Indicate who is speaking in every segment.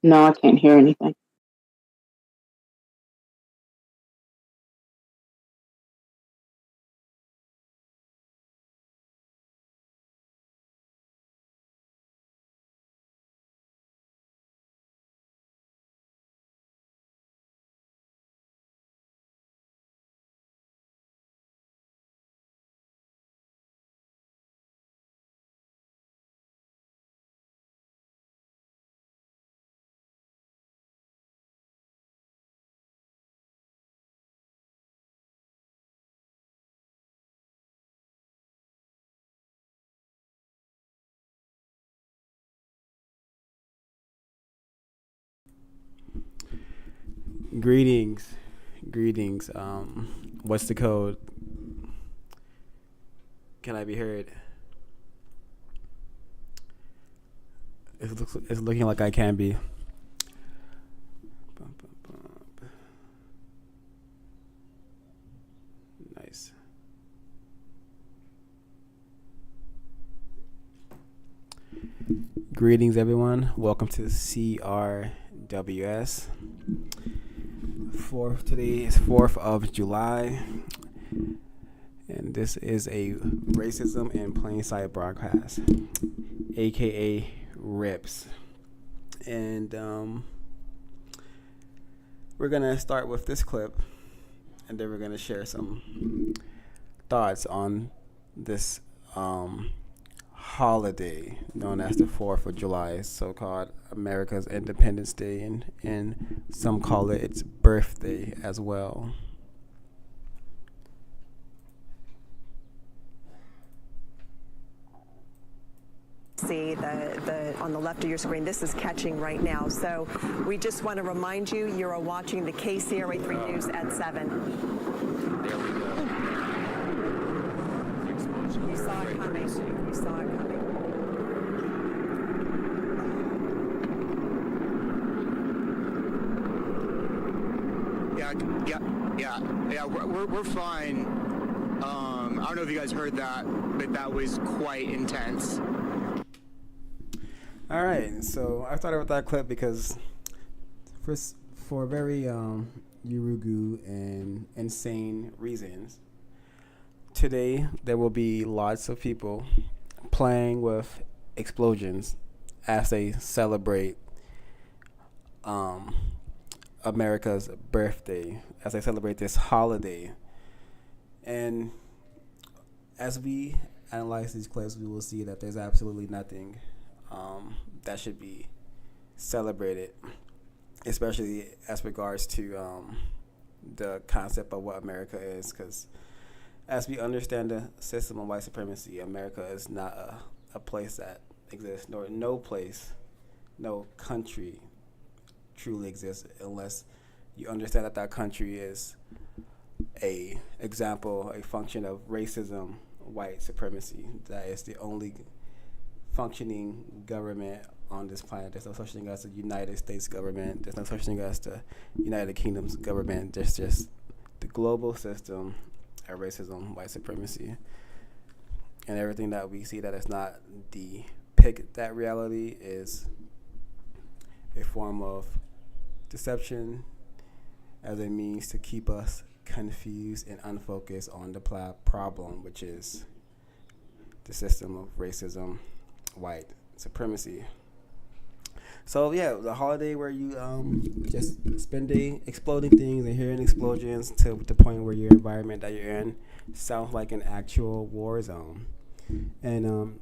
Speaker 1: No, I can't hear anything.
Speaker 2: Greetings, greetings. What's the code? Can I be heard? It's looking like I can be. Bum, bum, bum. Nice. Greetings, everyone. Welcome to CRWS. Today is 4th of July, and this is a racism in plain sight broadcast, aka RIPS. And we're gonna start with this clip, and then we're gonna share some thoughts on this holiday known as the 4th of July, so called America's Independence Day, and some call it its birthday as well.
Speaker 3: See the on the left of your screen, this is catching right now. So we just want to remind you, you're watching the KCRA3 News at 7.
Speaker 2: There we go.
Speaker 3: You saw it coming. You saw it coming.
Speaker 4: Yeah, yeah. We're fine. I don't know if you guys heard that, but that was quite intense.
Speaker 2: All right, so I started with that clip because for for very Urugu and insane reasons, today there will be lots of people playing with explosions as they celebrate um, America's birthday, as they celebrate this holiday. And as we analyze these clips, we will see that there's absolutely nothing that should be celebrated, especially as regards to the concept of what America is. Because as we understand the system of white supremacy, America is not a place that exists, nor no place, no country truly exists unless you understand that that country is a example, a function of racism, white supremacy. That is the only functioning government on this planet. There's no such thing as the United States government. There's no such thing as the United Kingdom's government. There's just the global system of racism, white supremacy, and everything that we see that is not the pick that reality is a form of deception as a means to keep us confused and unfocused on the problem, which is the system of racism, white supremacy. So yeah, the holiday where you just spend day exploding things and hearing explosions to the point where your environment that you're in sounds like an actual war zone, and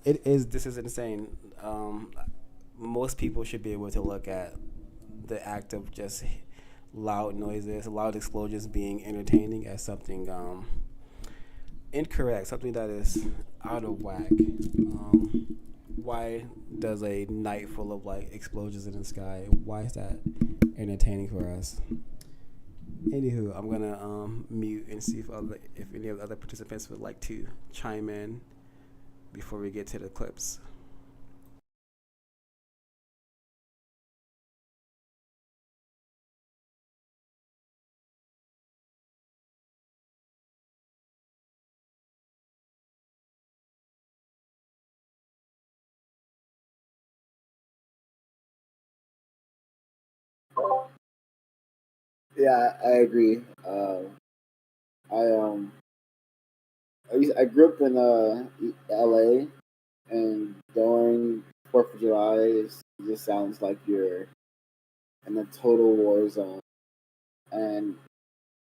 Speaker 2: it is. This is insane. Most people should be able to look at the act of just loud noises, loud explosions being entertaining as something incorrect, something that is out of whack. Why does a night full of like explosions in the sky? Why is that entertaining for us? Anywho, I'm gonna mute and see if any of the other participants would like to chime in before we get to the clips.
Speaker 1: Yeah, I agree. I I grew up in L.A. and during Fourth of July, it just sounds like you're in a total war zone. And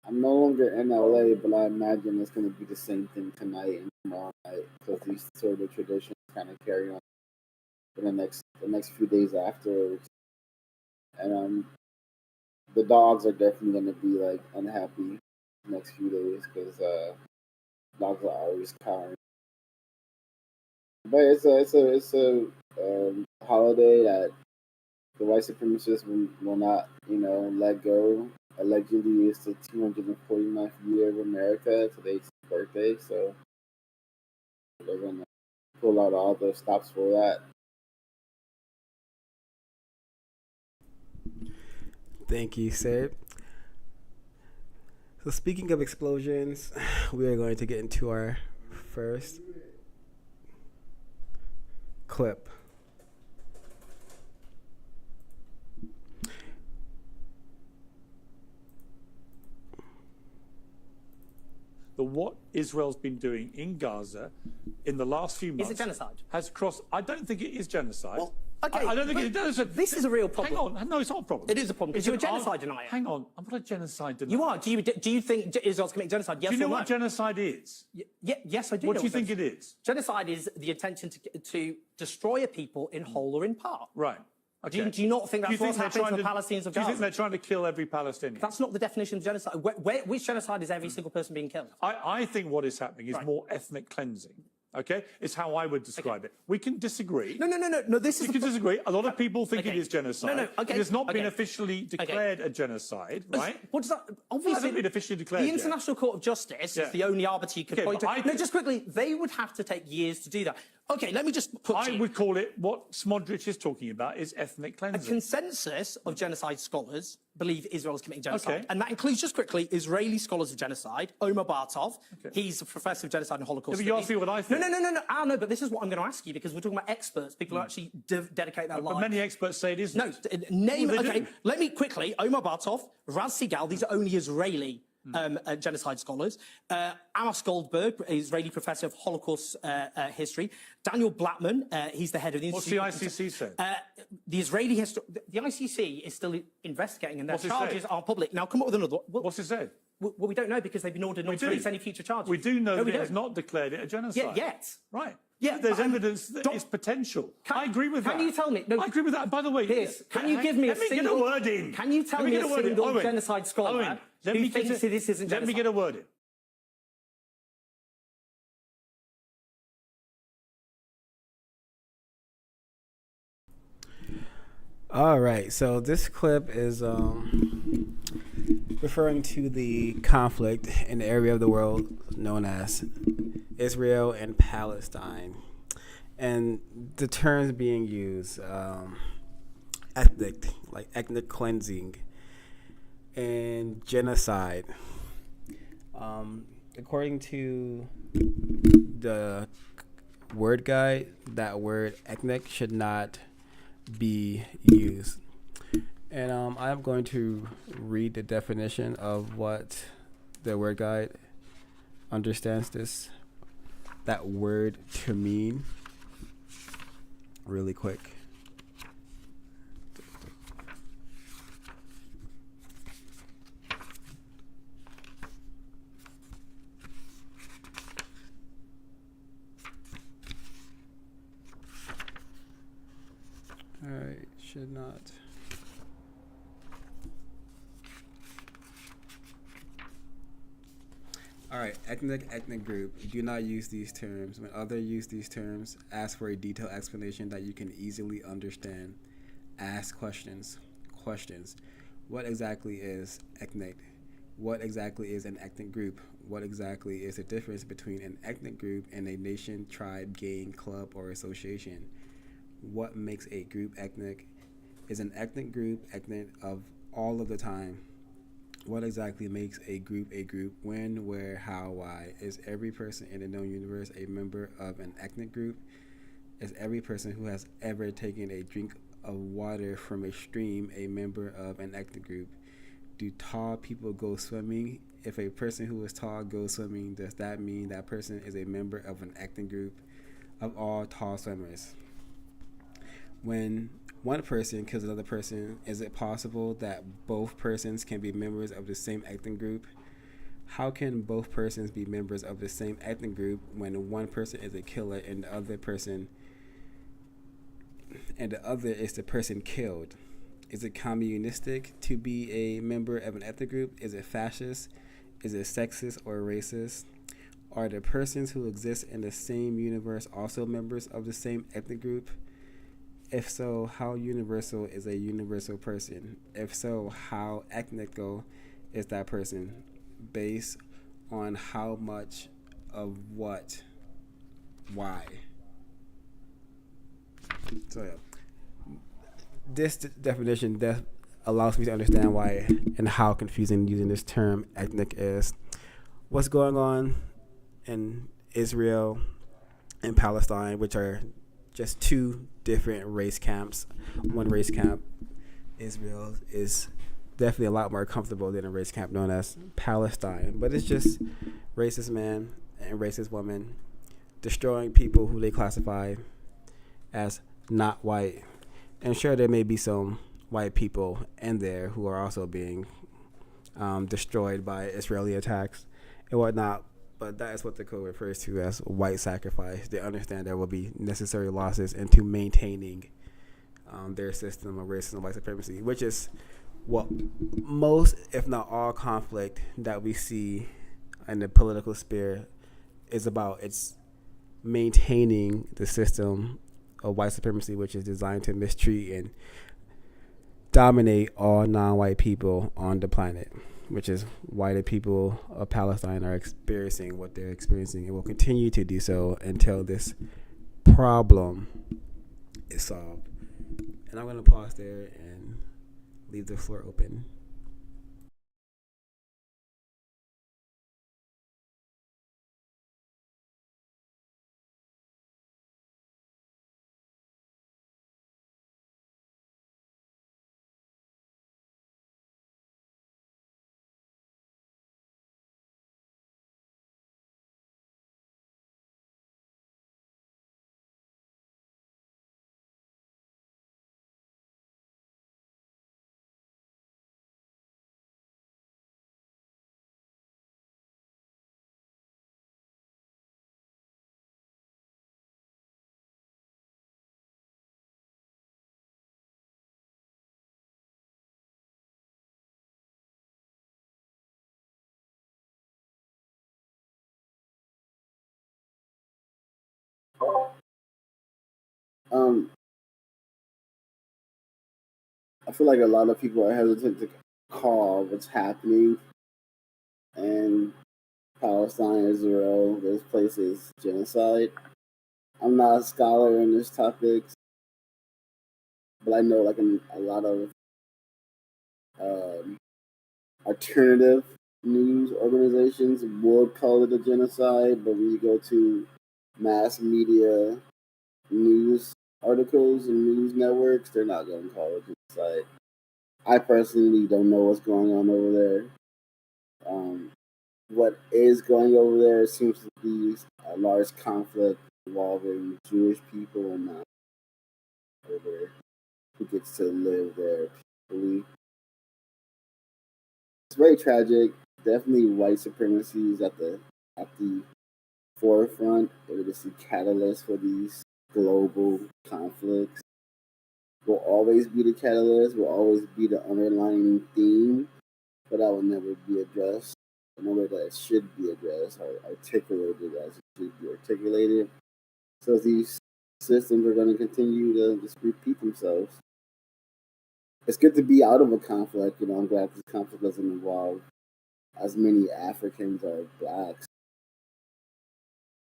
Speaker 1: I'm no longer in LA, but I imagine it's going to be the same thing tonight and tomorrow night because these sort of traditions kind of carry on for the next few days afterwards. And the dogs are definitely going to be like unhappy the next few days because dogs are always cowering. But it's a holiday that the white supremacists will not let go. Allegedly, it's the 249th year of America. Today's birthday, so they're gonna pull out all the stops for that.
Speaker 2: Thank you, sir. So speaking of explosions, we are going to get into our first clip.
Speaker 5: What Israel's been doing in Gaza in the last few months...
Speaker 6: Is it genocide?
Speaker 5: ...has crossed... I don't think it is genocide.
Speaker 6: Well, okay.
Speaker 5: I don't think it is.
Speaker 6: This is a real problem.
Speaker 5: Hang on. No, it's not a problem.
Speaker 6: It is a problem because you're a genocide denier.
Speaker 5: Hang on. I'm not a genocide denier.
Speaker 6: You are. Do you think Israel's committing genocide? Yes or no?
Speaker 5: Do you know what genocide is?
Speaker 6: Yes, I do.
Speaker 5: What do you think it is?
Speaker 6: Genocide is the intention to destroy a people in whole or in part.
Speaker 5: Right. Okay.
Speaker 6: Do you not think that's what's happening to the Palestinians of Gaza?
Speaker 5: Do you think they're trying to kill every Palestinian?
Speaker 6: That's not the definition of genocide. Which genocide is every single person being killed?
Speaker 5: I think what is happening is more ethnic cleansing. Okay? It's how I would describe it. We can disagree.
Speaker 6: No, this is...
Speaker 5: We can disagree. A lot of people think it is genocide.
Speaker 6: No, okay.
Speaker 5: It has not been officially declared a genocide, right?
Speaker 6: What does that...
Speaker 5: Obviously, it hasn't been officially declared
Speaker 6: The International Court of Justice is the only arbiter you can point to. No, just quickly, they would have to take years to do that. Okay, let me just put...
Speaker 5: I would call it, what Smodrich is talking about, is ethnic cleansing.
Speaker 6: A consensus of genocide scholars believe Israel is committing genocide. And that includes, just quickly, Israeli scholars of genocide. Omar Bartov, he's a professor of genocide and Holocaust studies.
Speaker 5: But you asked me what I think.
Speaker 6: No. No, but this is what I'm going to ask you because we're talking about experts, people who actually dedicate their lives.
Speaker 5: But many experts say it isn't.
Speaker 6: No, name... Okay, let me quickly... Omar Bartov, Raz Sigal, these are only Israeli genocide scholars. Amos Goldberg, Israeli professor of Holocaust history. Daniel Blattman, he's the head of the Institute.
Speaker 5: What's the ICC said?
Speaker 6: The Israeli the ICC is still investigating and their charges aren't public. Now, come up with another one.
Speaker 5: What's it said?
Speaker 6: Well, we don't know because they've been ordered not to release any future charges.
Speaker 5: We do know that it has not declared it a genocide.
Speaker 6: Yet.
Speaker 5: Right.
Speaker 6: Yeah,
Speaker 5: there's evidence that it's potential. I agree with that.
Speaker 6: Can you tell me? No,
Speaker 5: I agree with that. By the way,
Speaker 6: can you give me a single...
Speaker 5: Let me get a word in.
Speaker 6: Can you tell me a single genocide scholar who thinks this isn't genocide?
Speaker 5: Let me get a word in.
Speaker 2: All right, so this clip is referring to the conflict in the area of the world known as Israel and Palestine. And the terms being used, ethnic cleansing and genocide. According to the word guide, that word ethnic should not be used. And I'm going to read the definition of what the word guide understands that word to mean really quick. All right, should not. All right, ethnic group. Do not use these terms. When others use these terms, ask for a detailed explanation that you can easily understand. Ask questions. What exactly is ethnic? What exactly is an ethnic group? What exactly is the difference between an ethnic group and a nation, tribe, gang, club, or association? What makes a group ethnic? Is an ethnic group ethnic of all of the time? What exactly makes a group a group? When, where, how, why? Is every person in the known universe a member of an ethnic group? Is every person who has ever taken a drink of water from a stream a member of an ethnic group? do tall people go swimming? If a person who is tall goes swimming, does that mean that person is a member of an acting group of all tall swimmers? When one person kills another person, is it possible that both persons can be members of the same acting group? How can both persons be members of the same acting group when one person is a killer and the other is the person killed? Is it communistic to be a member of an ethnic group? Is it fascist? Is it sexist or racist? Are the persons who exist in the same universe also members of the same ethnic group? If so, how universal is a universal person? If so, how ethnical is that person? Based on how much of what? Why? So yeah, this definition allows me to understand why and how confusing using this term ethnic is. What's going on in Israel and Palestine, which are just two different race camps. One race camp, Israel, is definitely a lot more comfortable than a race camp known as Palestine. But it's just racist men and racist women destroying people who they classify as not white. And sure, there may be some white people in there who are also being destroyed by Israeli attacks and whatnot. But that is what the code refers to as white sacrifice. They understand there will be necessary losses into maintaining their system of racism and white supremacy, which is what most, if not all, conflict that we see in the political sphere is about. It's maintaining the system of white supremacy, which is designed to mistreat and dominate all non-white people on the planet, which is why the people of Palestine are experiencing what they're experiencing and will continue to do so until this problem is solved. And I'm going to pause there and leave the floor open.
Speaker 1: Um, I feel like a lot of people are hesitant to call what's happening in Palestine, Israel, those places genocide. I'm not a scholar in this topic, but I know like a lot of alternative news organizations would call it a genocide, but when you go to mass media news articles and news networks, they're not going to call it genocide. I personally don't know what's going on over there. What is going over there seems to be a large conflict involving Jewish people and not over who gets to live there peacefully. It's very tragic. Definitely, white supremacy is at the forefront. It is the catalyst for these global conflicts. Will always be the catalyst. Will always be the underlying theme, but that will never be addressed in a way that it should be addressed or articulated as it should be articulated. So these systems are going to continue to just repeat themselves. It's good to be out of a conflict. I'm glad this conflict doesn't involve as many Africans or blacks.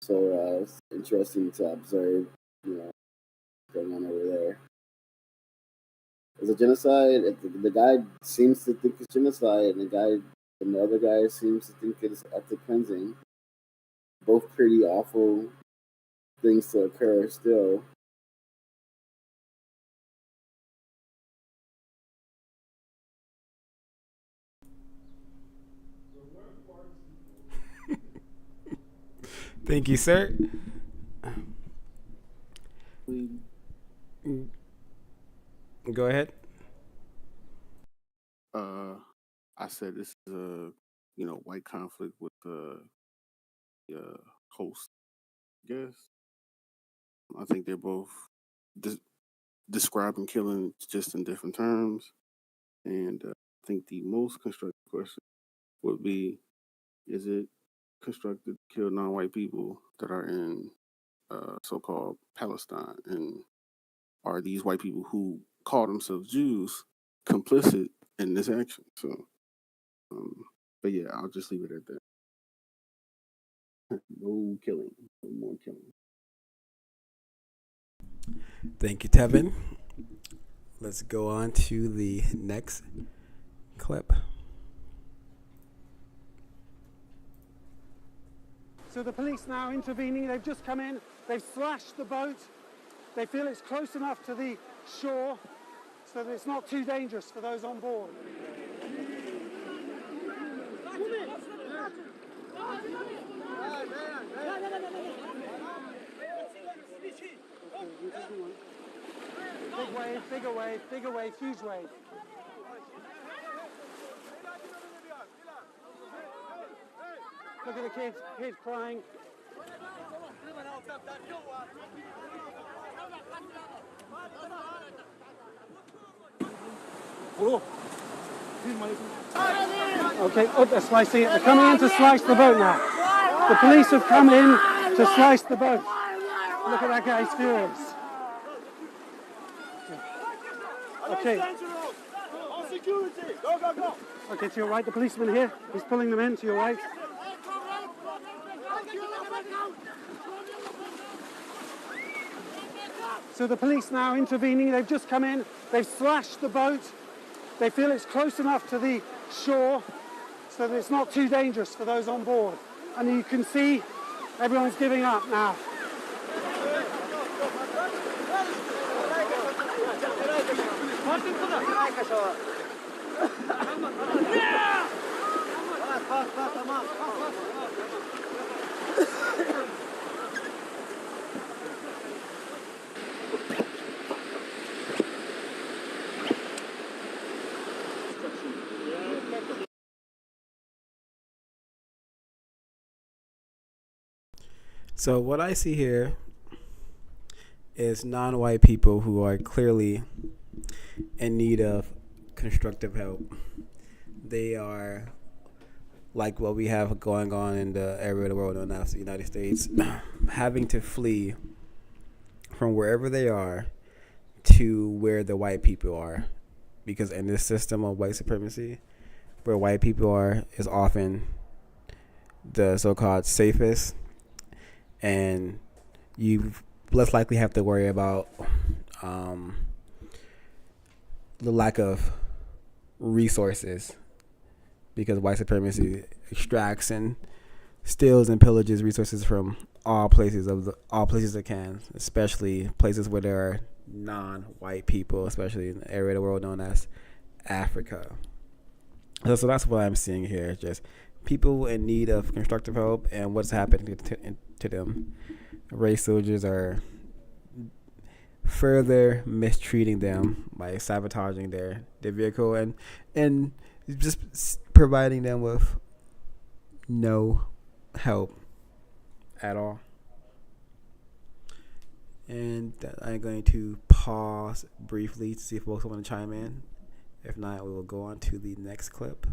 Speaker 1: So it's interesting to observe, what's going on over there. It's a genocide. The guy seems to think it's genocide, and the other guy seems to think it's ethnic cleansing. Both pretty awful things to occur still.
Speaker 2: Thank you, sir. Go ahead.
Speaker 7: I said this is a white conflict with the host. I guess I think they're both describing killing just in different terms, and I think the most constructive question would be: is it constructive to kill non-white people that are in so-called Palestine, and are these white people who call themselves Jews complicit in this action? So, but yeah, I'll just leave it at that. No killing, no more killing.
Speaker 2: Thank you, Tevin. Let's go on to the next clip.
Speaker 8: So the police now intervening. They've just come in. They've slashed the boat. They feel it's close enough to the shore so that it's not too dangerous for those on board. Big wave, bigger wave, bigger wave, huge wave. Look at the kids crying. Okay, they're slicing it. They're coming in to slice the boat now. The police have come in to slice the boat. Look at that guy, he's furious. Okay. Okay, to your right, the policeman here. He's pulling them in to your right. So the police now intervening. They've just come in. They've slashed the boat. They feel it's close enough to the shore so that it's not too dangerous for those on board. And you can see everyone's giving up now.
Speaker 2: So what I see here is non-white people who are clearly in need of constructive help. They are like what we have going on in the area of the world known as the United States, having to flee from wherever they are to where the white people are. Because in this system of white supremacy, where white people are is often the so-called safest, and you less likely have to worry about the lack of resources, because white supremacy extracts and steals and pillages resources from all places it can, especially places where there are non-white people, especially in the area of the world known as Africa. So that's what I'm seeing here, just people in need of constructive help and what's happening to them. Race soldiers are further mistreating them by sabotaging their vehicle and just providing them with no help at all. And I'm going to pause briefly to see if folks want to chime in. If not, we will go on to the next clip.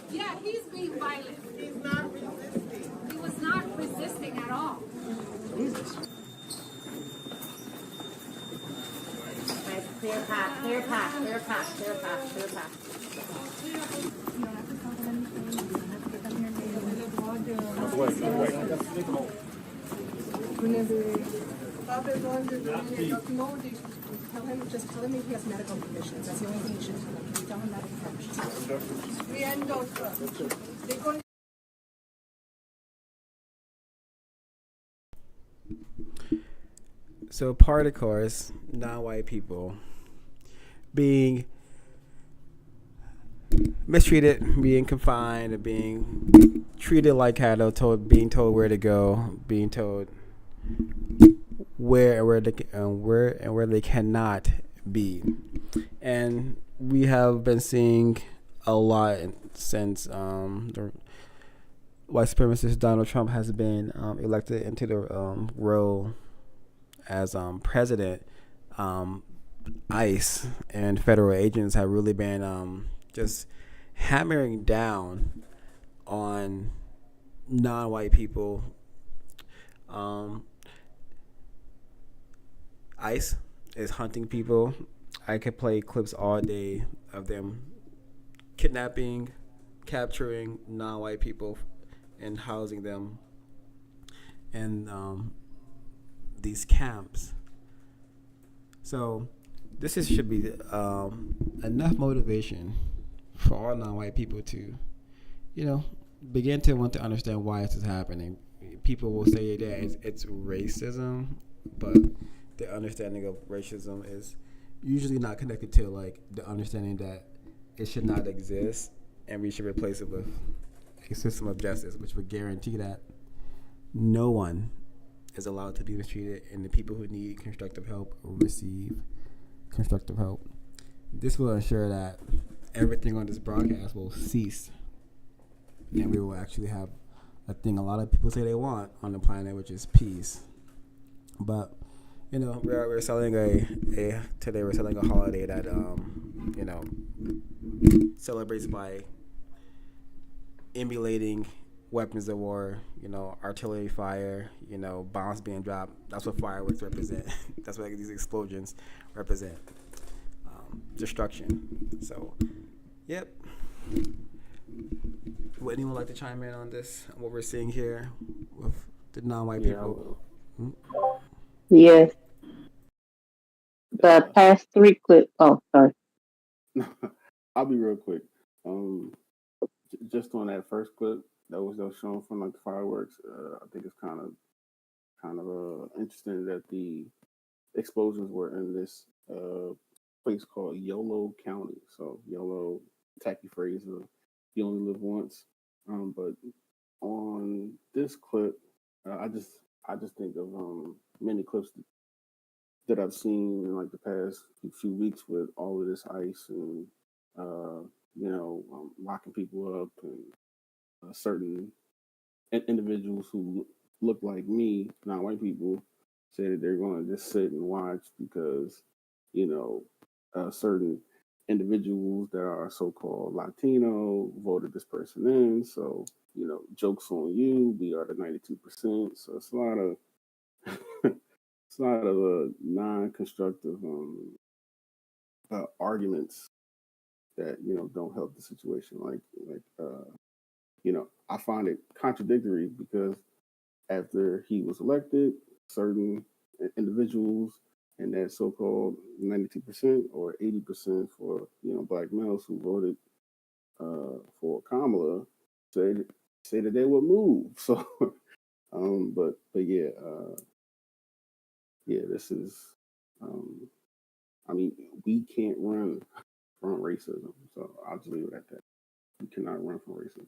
Speaker 9: Yeah, he's being violent. He's not resisting. He was not resisting at all.
Speaker 10: Clear path, clear path, clear path, clear path, clear path.
Speaker 3: Just tell him he has medical conditions. That's the only thing you should tell him. Tell him that first.
Speaker 2: So part of course, non-white people being mistreated, being confined, and being treated like cattle, being told where to go, being told where they cannot be, and we have been seeing a lot since the white supremacist Donald Trump has been elected into the role as president. ICE and federal agents have really been just hammering down on non-white people. ICE is hunting people. I could play clips all day of them kidnapping, capturing non-white people, and housing them in these camps. So should be enough motivation for all non-white people to, begin to want to understand why this is happening. People will say that it's racism, but the understanding of racism is usually not connected to like the understanding that it should not exist, and we should replace it with a system of justice, which would guarantee that no one is allowed to be mistreated, and the people who need constructive help receive constructive help. This will ensure that everything on this broadcast will cease, and we will actually have a thing a lot of people say they want on the planet, which is peace. But we're selling today we're selling a holiday that celebrates by emulating weapons of war, artillery fire, bombs being dropped. That's what fireworks represent. That's what these explosions represent. Destruction. So, yep. Would anyone like to chime in on this? What we're seeing here with the non-white people?
Speaker 11: Yes. The past 3 clips. Oh, sorry.
Speaker 7: I'll be real quick. Just on that first clip that was shown from like the fireworks, I think it's kind of interesting that the explosions were in this place called Yolo County. So Yolo, tacky phrase of you only live once. But on this clip, I just think of many clips that I've seen in like the past few weeks with all of this ICE and locking people up, and certain individuals who look like me, not white people, say that they're going to just sit and watch because certain individuals that are so-called Latino voted this person in. So jokes on you. We are the 92%. So it's a lot of it's a lot of non-constructive arguments that don't help the situation. I find it contradictory because after he was elected, certain individuals and that so-called 92% or 80% for black males who voted for Kamala say that they would move. So, but yeah, this is. We can't run from racism. So I'll just leave it at that. We cannot run from racism.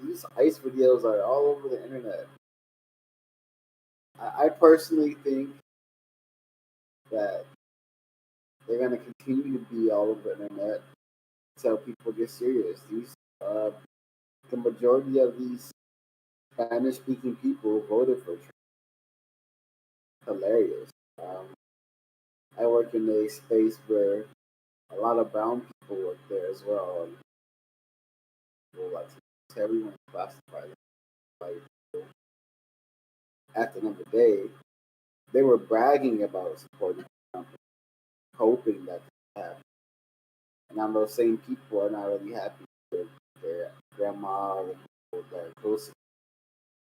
Speaker 1: These ICE videos are all over the internet. I personally think that they're going to continue to be all over the internet until people get serious. The majority of these Spanish-speaking people voted for Trump. Hilarious. I work in a space where a lot of brown people work there as well. people, Latinos, everyone classified as white people. At the end of the day, they were bragging about supporting the company, hoping that they happen. And now those same people are not really happy with their grandma or the people that are close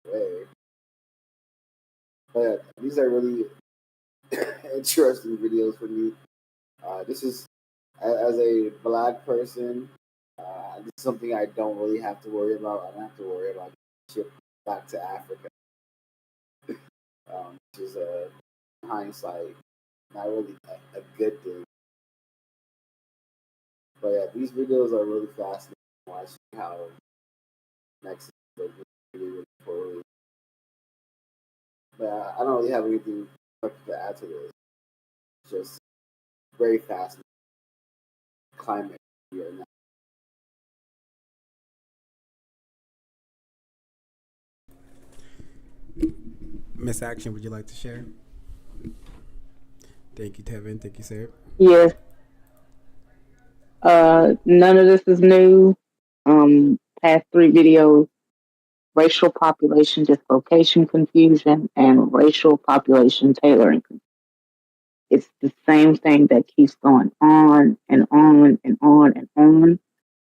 Speaker 1: away. But these are really interesting videos for me. This is, as a black person, this is something I don't really have to worry about. I don't have to worry about ship back to Africa, which is hindsight not really a good thing. But yeah, these videos are really fascinating. Watching how Mexico is really poorly. But I don't really have anything much to add to this. It's just very fascinating climate here now.
Speaker 2: Miss Action, would you like to share? Thank you, Tevin. Thank you, sir.
Speaker 11: Yes. None of this is new. Past three videos: racial population dislocation confusion and racial population tailoring. It's the same thing that keeps going on and on and on and on.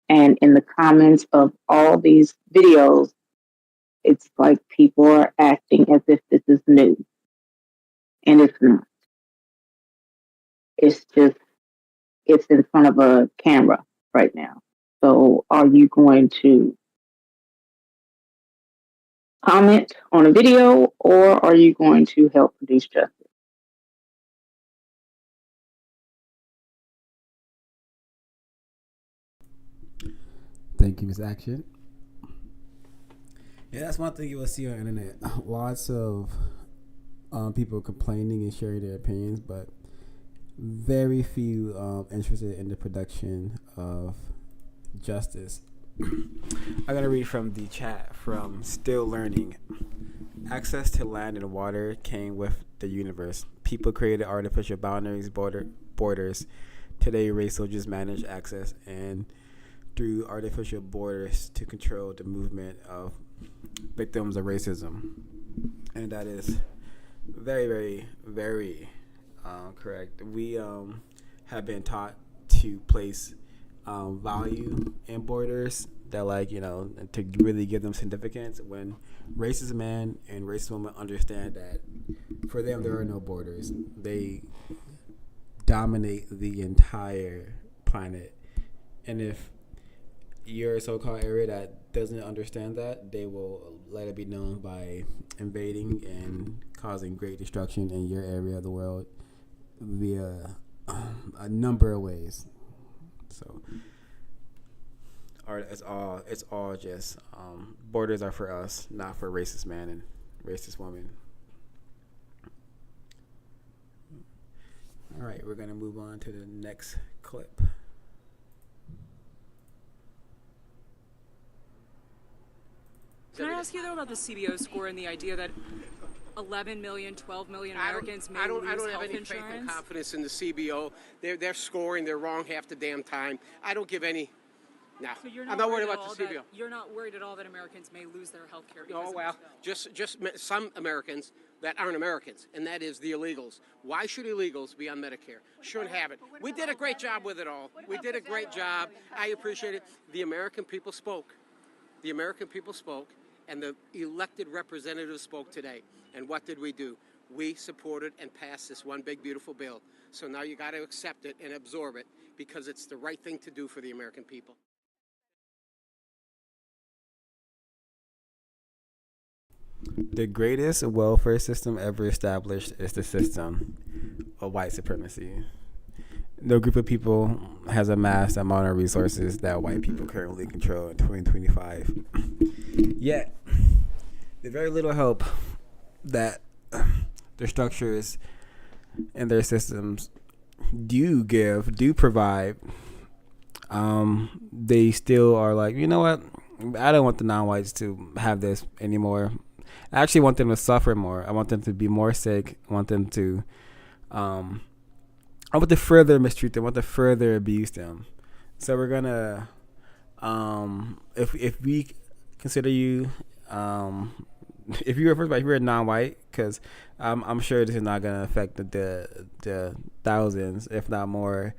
Speaker 11: And in the comments of all these videos, it's like people are acting as if this is new. And it's not. It's just, it's in front of a camera right now. So are you going to comment on a video or are you going to help produce justice?
Speaker 2: Thank you, Miss Action. Yeah, that's one thing you will see on the internet. Lots of people complaining and sharing their opinions, but very few interested in the production of justice. I'm going to read from the chat from Still Learning. Access to land and water came with the universe. People created artificial boundaries, borders. Today, race soldiers manage access and through artificial borders to control the movement of victims of racism. And that is very, very, very correct. We have been taught to place value in borders that, like, to really give them significance, when racist men and racist women understand that for them there are no borders. They dominate the entire planet. And if you're a so-called area that doesn't understand that, they will let it be known by invading and causing great destruction in your area of the world via a number of ways. So it's all just borders are for us, not for racist man and racist woman. All right, we're gonna move on to the next clip.
Speaker 12: Can I ask you, though, about the CBO score and the idea that 11 million, 12 million Americans may lose health insurance?
Speaker 13: I don't have any faith and confidence in the CBO. They're scoring. They're wrong half the damn time. I don't give any. No,
Speaker 12: So
Speaker 13: I'm not worried about the CBO.
Speaker 12: You're not worried at all that Americans may lose their health care?
Speaker 13: Oh, well, just some Americans that aren't Americans, and that is the illegals. Why should illegals be on Medicare? Shouldn't have it. We did a great job with it all. We did a great job. I appreciate it. The American people spoke. The American people spoke. And the elected representatives spoke today. And what did we do? We supported and passed this one big, beautiful bill. So now you got to accept it and absorb it because it's the right thing to do for the American people.
Speaker 2: The greatest welfare system ever established is the system of white supremacy. No group of people has amassed the amount of resources that white people currently control in 2025. Yet, the very little help that their structures and their systems do provide, they still are like, you know what? I don't want the non-whites to have this anymore. I actually want them to suffer more. I want them to be more sick. I want them to, I want to further mistreat them. I want to further abuse them. So we're gonna if we consider you, if you're non-white, because I'm sure this is not gonna affect the thousands, if not more,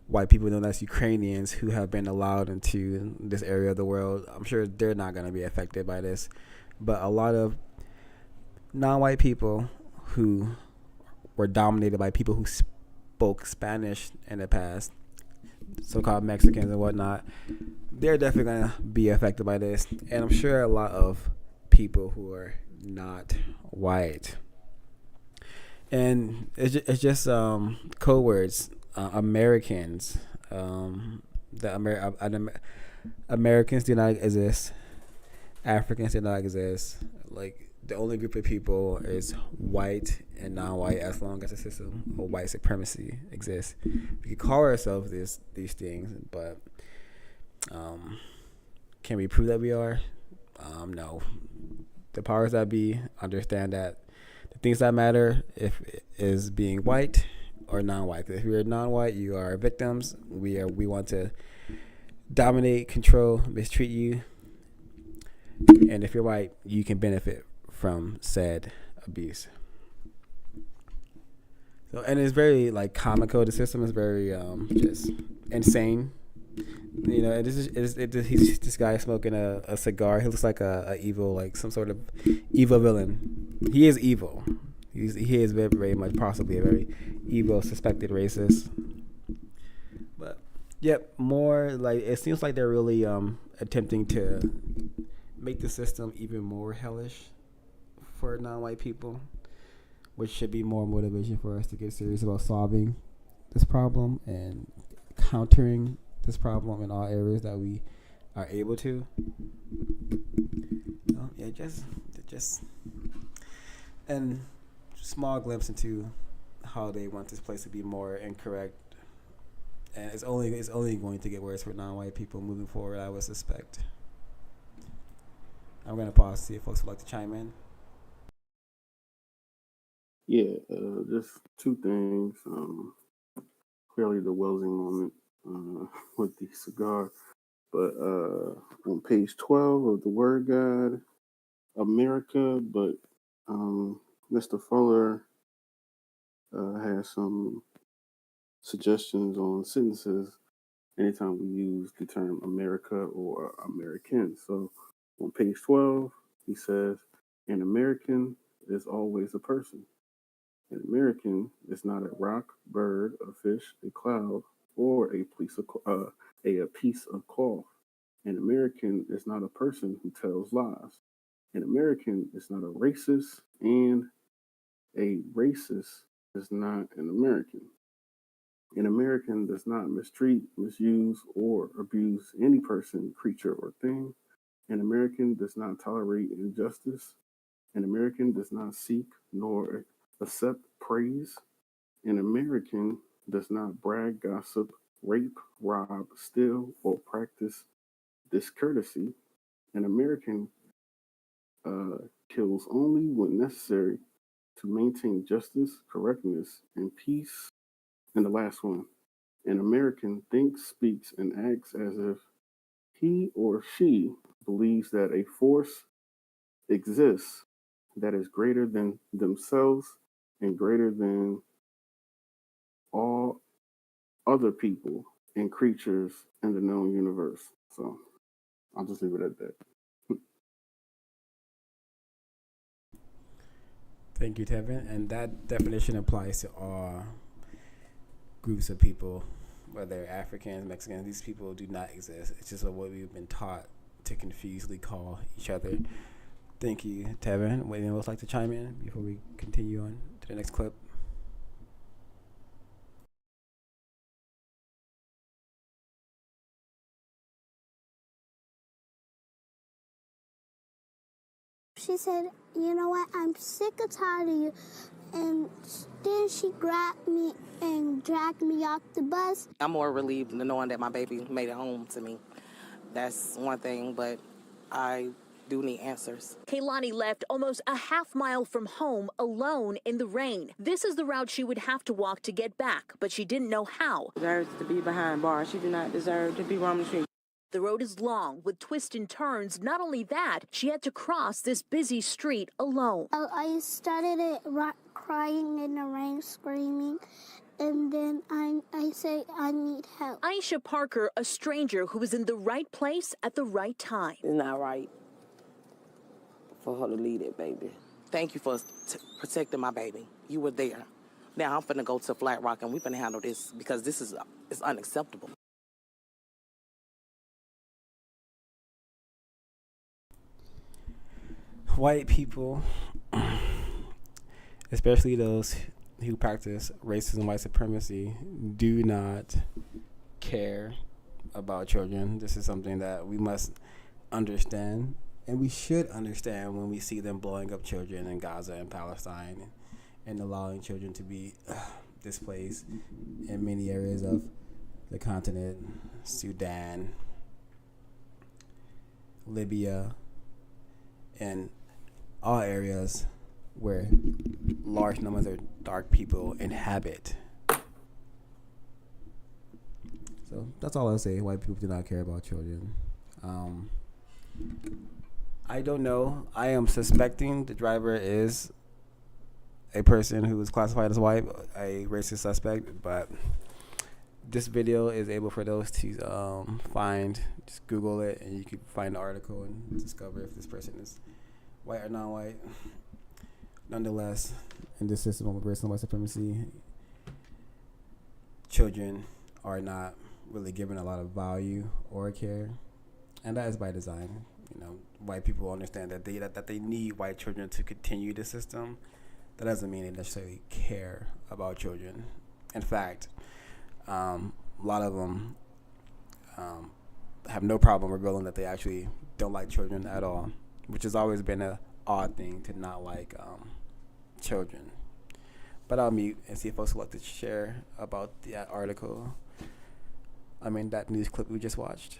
Speaker 2: white people known as Ukrainians who have been allowed into this area of the world. I'm sure they're not gonna be affected by this, but a lot of non-white people who were dominated by people who spoke Spanish in the past, so-called Mexicans and whatnot, they're definitely going to be affected by this. And I'm sure a lot of people who are not white. And it's just code words. Americans. Americans do not exist. Africans do not exist. Like, the only group of people is white and non-white, as long as the system of white supremacy exists. We can call ourselves these things, but can we prove that we are? No. The powers that be understand that the things that matter is being white or non-white. If you're non-white, you are victims. We want to dominate, control, mistreat you. And if you're white, you can benefit from said abuse. So, and it's very like comical. The system is very just insane. You know, he's this guy smoking a cigar. He looks like a evil, like some sort of evil villain. He is evil. He is very, very much possibly a very evil, suspected racist. But yep, more like it seems like they're really attempting to make the system even more hellish for non-white people, which should be more motivation for us to get serious about solving this problem and countering this problem in all areas that we are able to. Yeah, just and small glimpse into how they want this place to be more incorrect, and it's only going to get worse for non-white people moving forward, I would suspect. I'm gonna pause to see if folks would like to chime in.
Speaker 7: Yeah, just two things. Clearly the Welsing moment with the cigar. But on page 12 of the Word God, America, but Mr. Fuller has some suggestions on sentences anytime we use the term America or American. So on page 12, he says, an American is always a person. An American is not a rock, bird, a fish, a cloud, or a piece of cloth. An American is not a person who tells lies. An American is not a racist, and a racist is not an American. An American does not mistreat, misuse, or abuse any person, creature, or thing. An American does not tolerate injustice. An American does not seek nor accept praise. An American does not brag, gossip, rape, rob, steal, or practice discourtesy. An American kills only when necessary to maintain justice, correctness, and peace. And the last one, an American thinks, speaks, and acts as if he or she believes that a force exists that is greater than themselves and greater than all other people and creatures in the known universe. So I'll just leave it at that.
Speaker 2: Thank you, Tevin. And that definition applies to all groups of people, whether Africans, Mexicans. These people do not exist. It's just what we've been taught to confusedly call each other. Thank you, Tevin. Would anyone else like to chime in before we continue on to the next clip?
Speaker 14: She said, you know what, I'm sick and tired of you. And then she grabbed me and dragged me off the bus.
Speaker 15: I'm more relieved than knowing that my baby made it home to me. That's one thing, but I do need answers.
Speaker 16: Kaylani left almost a half mile from home alone in the rain. This is the route she would have to walk to get back, but she didn't know how.
Speaker 15: She deserves to be behind bars. She do not deserve to be roaming the street.
Speaker 16: The road is long with twists and turns. Not only that, she had to cross this busy street alone.
Speaker 14: I started crying in the rain, screaming, and then I say I need help.
Speaker 16: Aisha Parker, a stranger who was in the right place at the right time.
Speaker 15: It's not right for her to leave it, baby. Thank you for protecting my baby. You were there. Now I'm finna go to Flat Rock and we finna handle this because this is it's unacceptable.
Speaker 2: White people, especially those who practice racism, white supremacy, do not care about children. This is something that we must understand, and we should understand when we see them blowing up children in Gaza and Palestine and allowing children to be displaced in many areas of the continent, Sudan, Libya, and all areas where large numbers of dark people inhabit. So that's all I'll say. White people do not care about children. I don't know. I am suspecting the driver is a person who is classified as white, a racist suspect, but this video is able for those to find. Just Google it and you can find the article and discover if this person is white or non-white. Nonetheless, in this system of racism, white supremacy, children are not really given a lot of value or care, and that is by design. You know, white people understand that they need white children to continue the system. That doesn't mean they necessarily care about children. In fact, a lot of them have no problem revealing that they actually don't like children at all, which has always been an odd thing to not like children. But I'll mute and see if folks would like to share about that article. I mean, that news clip we just watched.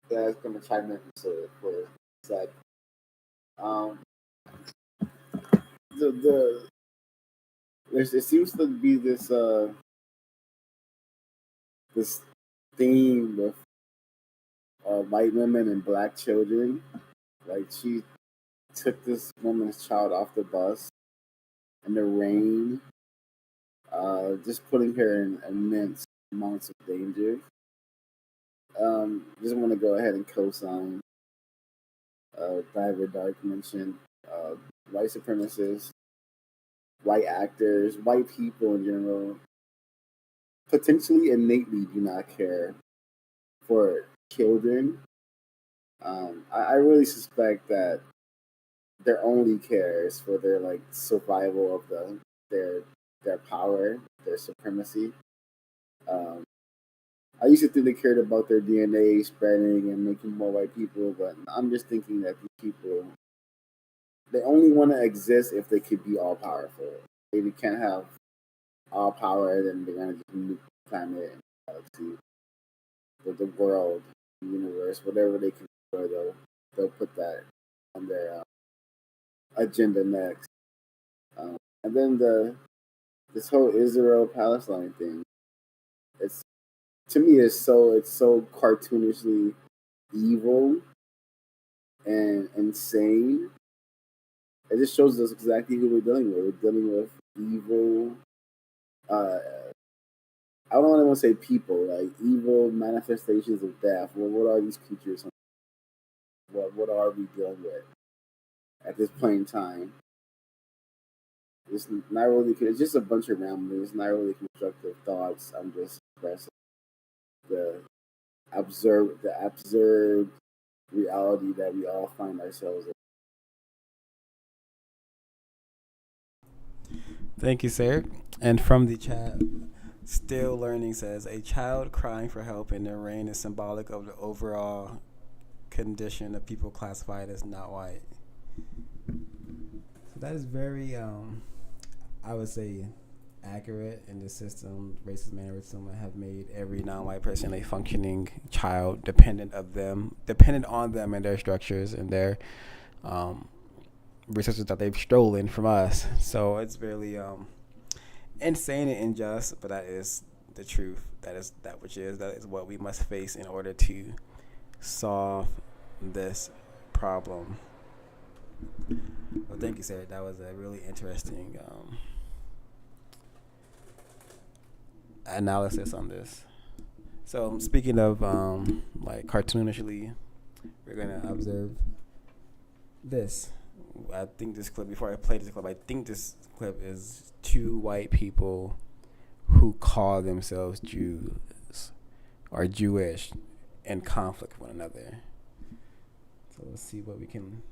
Speaker 1: Yeah, it's gonna chime in for a sec. It seems to be this theme with white women and black children. Like, she took this woman's child off the bus in the rain, just putting her in immense amounts of danger. Just want to go ahead and co-sign Diver Dark mentioned white supremacists, white actors, white people in general, potentially innately do not care for children. I really suspect that their only care is for their like survival of their power, their supremacy. I used to think they cared about their DNA spreading and making more white people, but I'm just thinking that these people, they only want to exist if they could be all powerful. If they can't have all power, then they're gonna just nuke the planet and galaxy, the world, the universe, whatever they can destroy, they'll put that on their agenda next. And then this whole Israel Palestine thing, it's to me it's so cartoonishly evil and insane. It just shows us exactly who we're dealing with. We're dealing with evil. I don't want to say people, like evil manifestations of death. Well, what are these creatures? What are we dealing with at this point in time? It's not really. It's just a bunch of ramblings. It's not really constructive thoughts. I'm just expressing the absurd reality that we all find ourselves in.
Speaker 2: Thank you, sir. And from the chat, Still Learning says a child crying for help in the rain is symbolic of the overall condition of people classified as not white. So that is very, I would say, accurate in the system. Racist mannerism have made every non-white person a functioning child, dependent on them and their structures and their resources that they've stolen from us. So it's really insane and unjust, but that is the truth. That is what we must face in order to solve this problem. Well, thank you, Sarah. That was a really interesting analysis on this. So speaking of like cartoonishly, we're gonna observe this. I think this clip, before I play this clip, I think this clip is two white people who call themselves Jews or Jewish in conflict with one another. So let's see what we can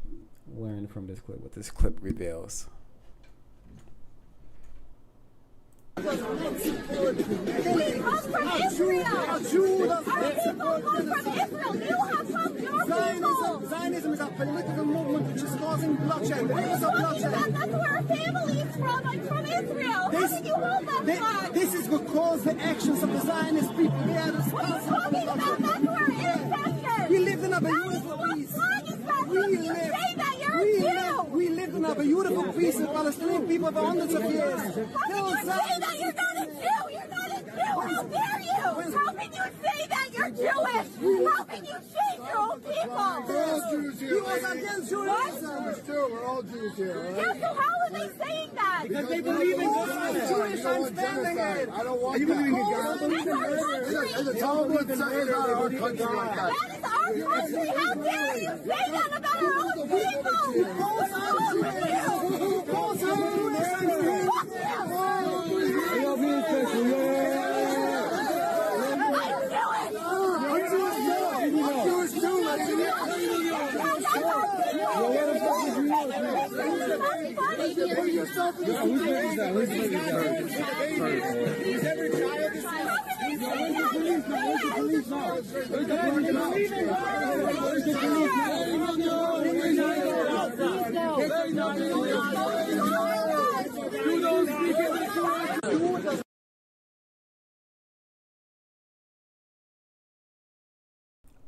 Speaker 2: learn from this clip, what this clip reveals.
Speaker 17: He comes from Israel. Our people come from Israel. You have come your people.
Speaker 18: Zionism is a political movement which is causing bloodshed.
Speaker 17: That's where our family is from. I'm from Israel. How did you hold that flag?
Speaker 18: This is because the actions of the Zionist people, they are responsible.
Speaker 17: What are you talking about? That's where ancestors.
Speaker 18: We lived in a beautiful peace. We lived in a beautiful peace with Palestinian people for hundreds of years.
Speaker 17: How can you say that you're not a Jew? You're not a Jew. How dare you? How can you say that you're Jewish? How can you change your own people?
Speaker 18: We're all Jews here. He was against Judaism.
Speaker 17: We're all Jews here. Yeah, so how are they saying that?
Speaker 18: Because they believe in God. Jewish, I'm standing it.
Speaker 17: I don't want that.
Speaker 18: The Talmud says it's not our country like that.
Speaker 17: That is our country. How dare you say that about our own people? What's wrong with you? Fuck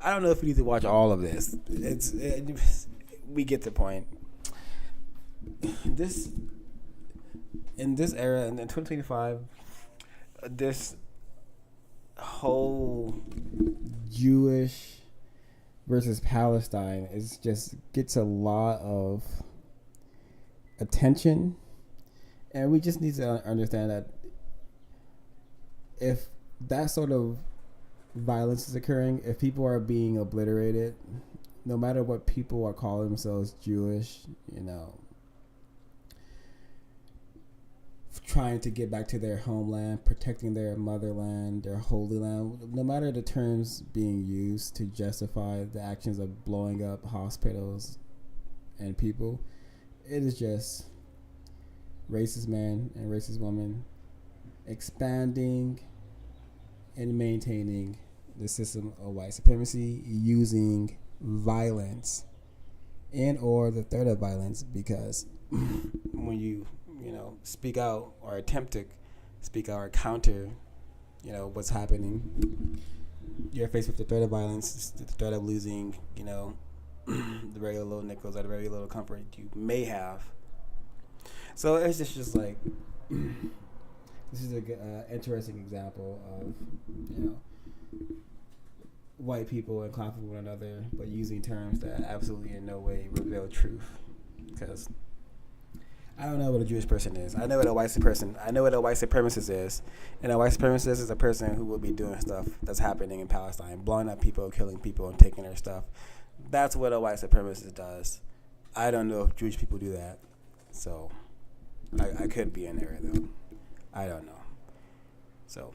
Speaker 2: I don't know if we need to watch all of this. We get the point. In this era, in 2025, this whole Jewish versus Palestine gets a lot of attention, and we just need to understand that if that sort of violence is occurring, if people are being obliterated, no matter what people are calling themselves Jewish, trying to get back to their homeland, protecting their motherland, their holy land, no matter the terms being used to justify the actions of blowing up hospitals and people, it is just racist man and racist woman expanding and maintaining the system of white supremacy using violence and or the threat of violence, because when you speak out or attempt to speak out or counter what's happening, you're faced with the threat of violence, the threat of losing the very little nickels or the very little comfort you may have. So it's just like this is an interesting example of white people in conflict with one another, but using terms that absolutely in no way reveal truth. Because I don't know what a Jewish person is. I know what a white supremacist is. And a white supremacist is a person who will be doing stuff that's happening in Palestine, blowing up people, killing people, and taking their stuff. That's what a white supremacist does. I don't know if Jewish people do that. So I could be in there though. I don't know. So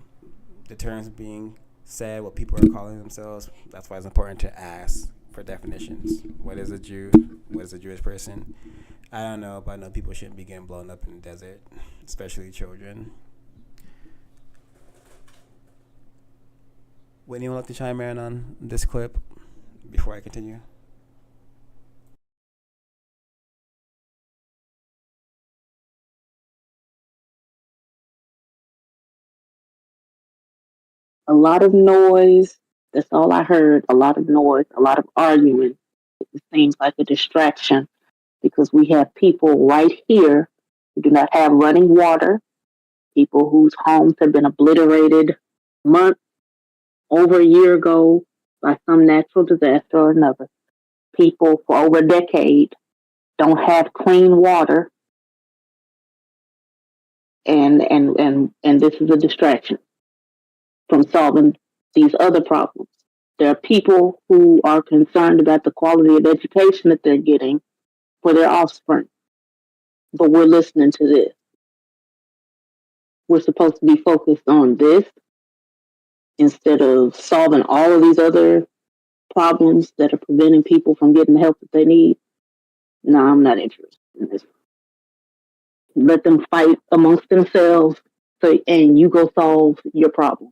Speaker 2: the terms being said, what people are calling themselves, that's why it's important to ask for definitions. What is a Jew? What is a Jewish person? I don't know, but I know people shouldn't be getting blown up in the desert, especially children. Would anyone like to chime in on this clip before I continue?
Speaker 11: A lot of noise. That's all I heard. A lot of noise, a lot of arguing. It seems like a distraction because we have people right here who do not have running water, people whose homes have been obliterated months, over a year ago by some natural disaster or another. People for over a decade don't have clean water, and this is a distraction from solving these other problems. There are people who are concerned about the quality of education that they're getting for their offspring, but we're listening to this. We're supposed to be focused on this instead of solving all of these other problems that are preventing people from getting the help that they need. No, I'm not interested in this. Let them fight amongst themselves, so, and you go solve your problem,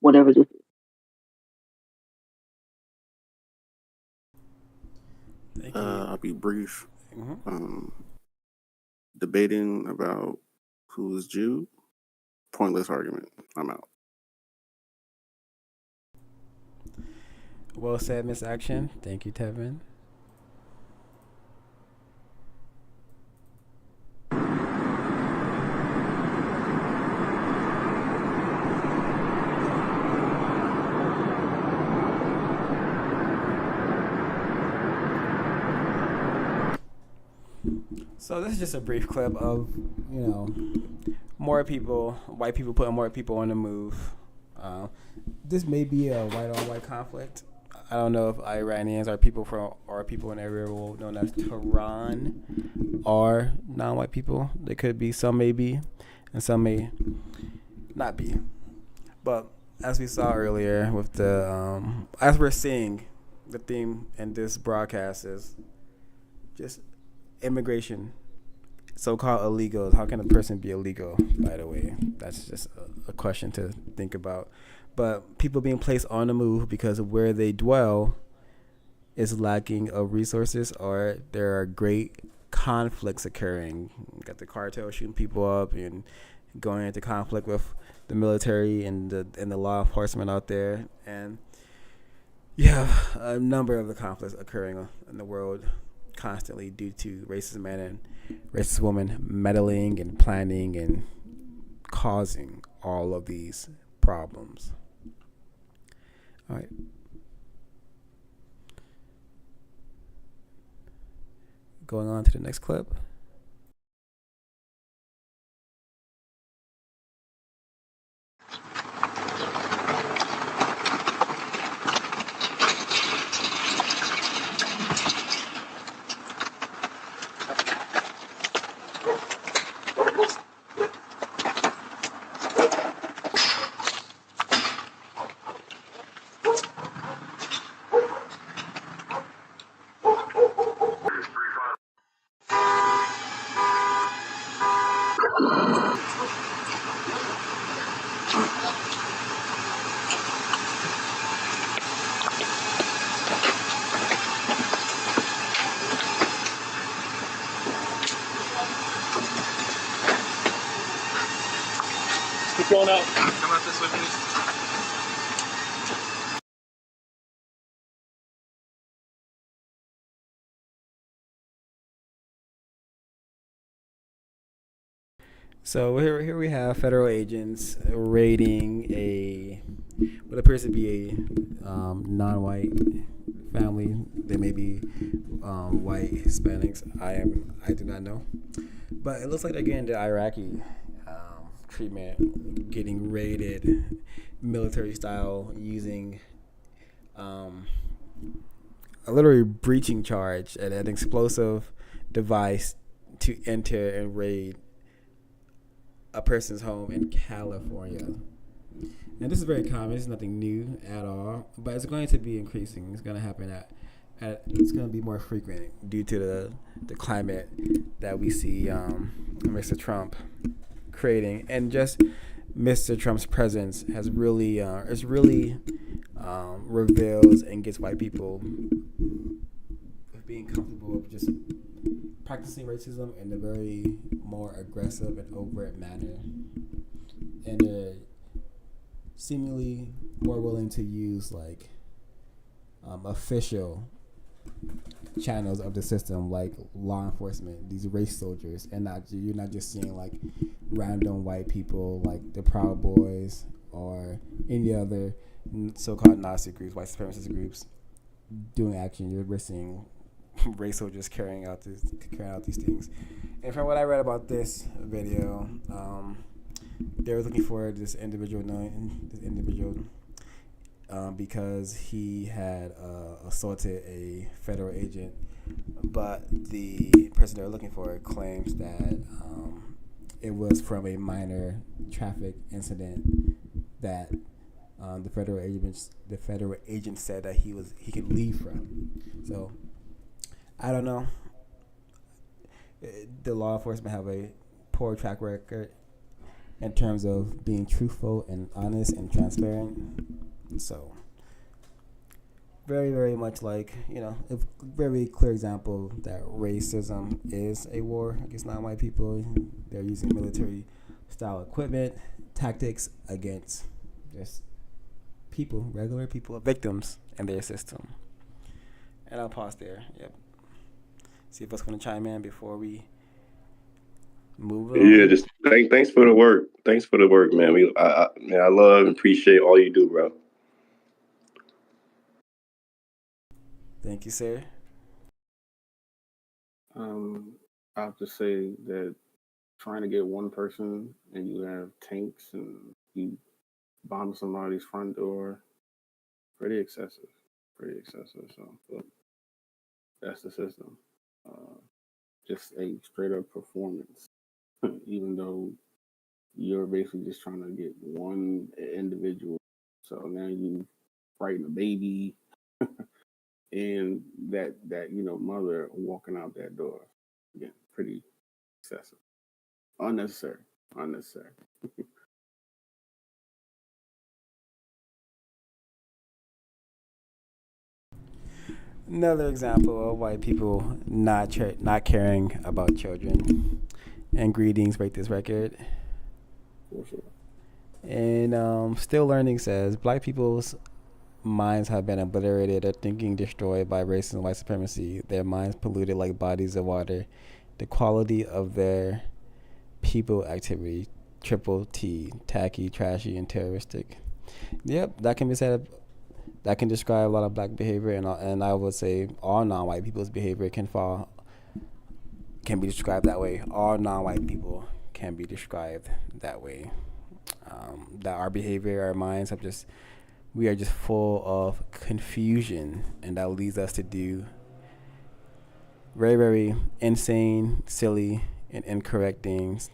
Speaker 11: whatever this is.
Speaker 7: I'll be brief. Debating about who is Jew, pointless argument. I'm out.
Speaker 2: Well said, Miss Action. Thank you, Tevin. So this is just a brief clip of, more people, white people putting more people on the move. This may be a white-on-white conflict. I don't know if Iranians or people in the area known as Tehran are non-white people. They could be, some may be, and some may not be. But as we saw earlier with as we're seeing, the theme in this broadcast is just immigration, so-called illegals. How can a person be illegal, by the way? That's just a question to think about. But people being placed on the move because of where they dwell is lacking of resources, or there are great conflicts occurring. You got the cartel shooting people up and going into conflict with the military and the law enforcement out there. And you have a number of the conflicts occurring in the world constantly due to racist men and racist women meddling and planning and causing all of these problems. All right. Going on to the next clip.
Speaker 19: Keep going out. Come out this way, please.
Speaker 2: So here we have federal agents raiding what appears to be a non-white family. They may be white Hispanics. I do not know, but it looks like they're getting the Iraqi treatment, getting raided military style using a literally breaching charge and an explosive device to enter and raid a person's home in California. And this is very common. It's nothing new at all, but it's going to be increasing. It's going to happen it's going to be more frequent due to the climate that we see Mr. Trump creating, and just Mr. Trump's presence has really reveals and gets white people being comfortable with just practicing racism in a very more aggressive and overt manner, and they're seemingly more willing to use like official channels of the system, like law enforcement, these race soldiers, and you're not just seeing like random white people like the Proud Boys or any other so-called Nazi groups, white supremacist groups doing action. You're seeing race soldiers carrying out these things. And from what I read about this video, they were looking for this individual because he had assaulted a federal agent, but the person they were looking for claims that it was from a minor traffic incident that the federal agent said that he could leave from. So I don't know. The law enforcement have a poor track record in terms of being truthful and honest and transparent. So very, very much like, a very clear example that racism is a war against non-white people. They're using military style equipment, tactics against just people, regular people, victims in their system. And I'll pause there. Yep. See if us going to chime in before we move on.
Speaker 20: Yeah, just thanks for the work. Thanks for the work, man. I love and appreciate all you do, bro.
Speaker 2: Thank you, sir.
Speaker 7: I have to say that trying to get one person and you have tanks and you bomb somebody's front door, pretty excessive. So, but that's the system. Just a straight up performance, even though you're basically just trying to get one individual. So now you frighten a baby and that mother walking out that door. Again, pretty excessive. Unnecessary.
Speaker 2: Another example of white people not caring about children. And greetings, break this record.
Speaker 7: For sure.
Speaker 2: And Still Learning says black people's minds have been obliterated, their thinking destroyed by racism and white supremacy, their minds polluted like bodies of water. The quality of their people activity, triple T, tacky, trashy, and terroristic. Yep, that can be said. That can describe a lot of black behavior, and I would say all non-white people's behavior can be described that way. All non-white people can be described that way. That our behavior, our minds we are just full of confusion, and that leads us to do very, very insane, silly, and incorrect things,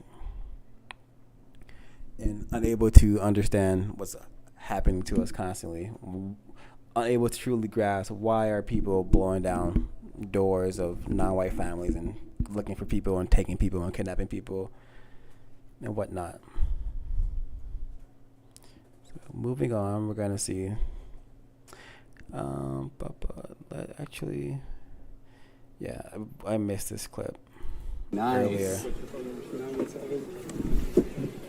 Speaker 2: and unable to understand what's happening to us constantly. Unable to truly grasp why are people blowing down doors of non-white families and looking for people and taking people and kidnapping people and whatnot. So moving on, we're gonna see. Actually, yeah, I missed this clip earlier.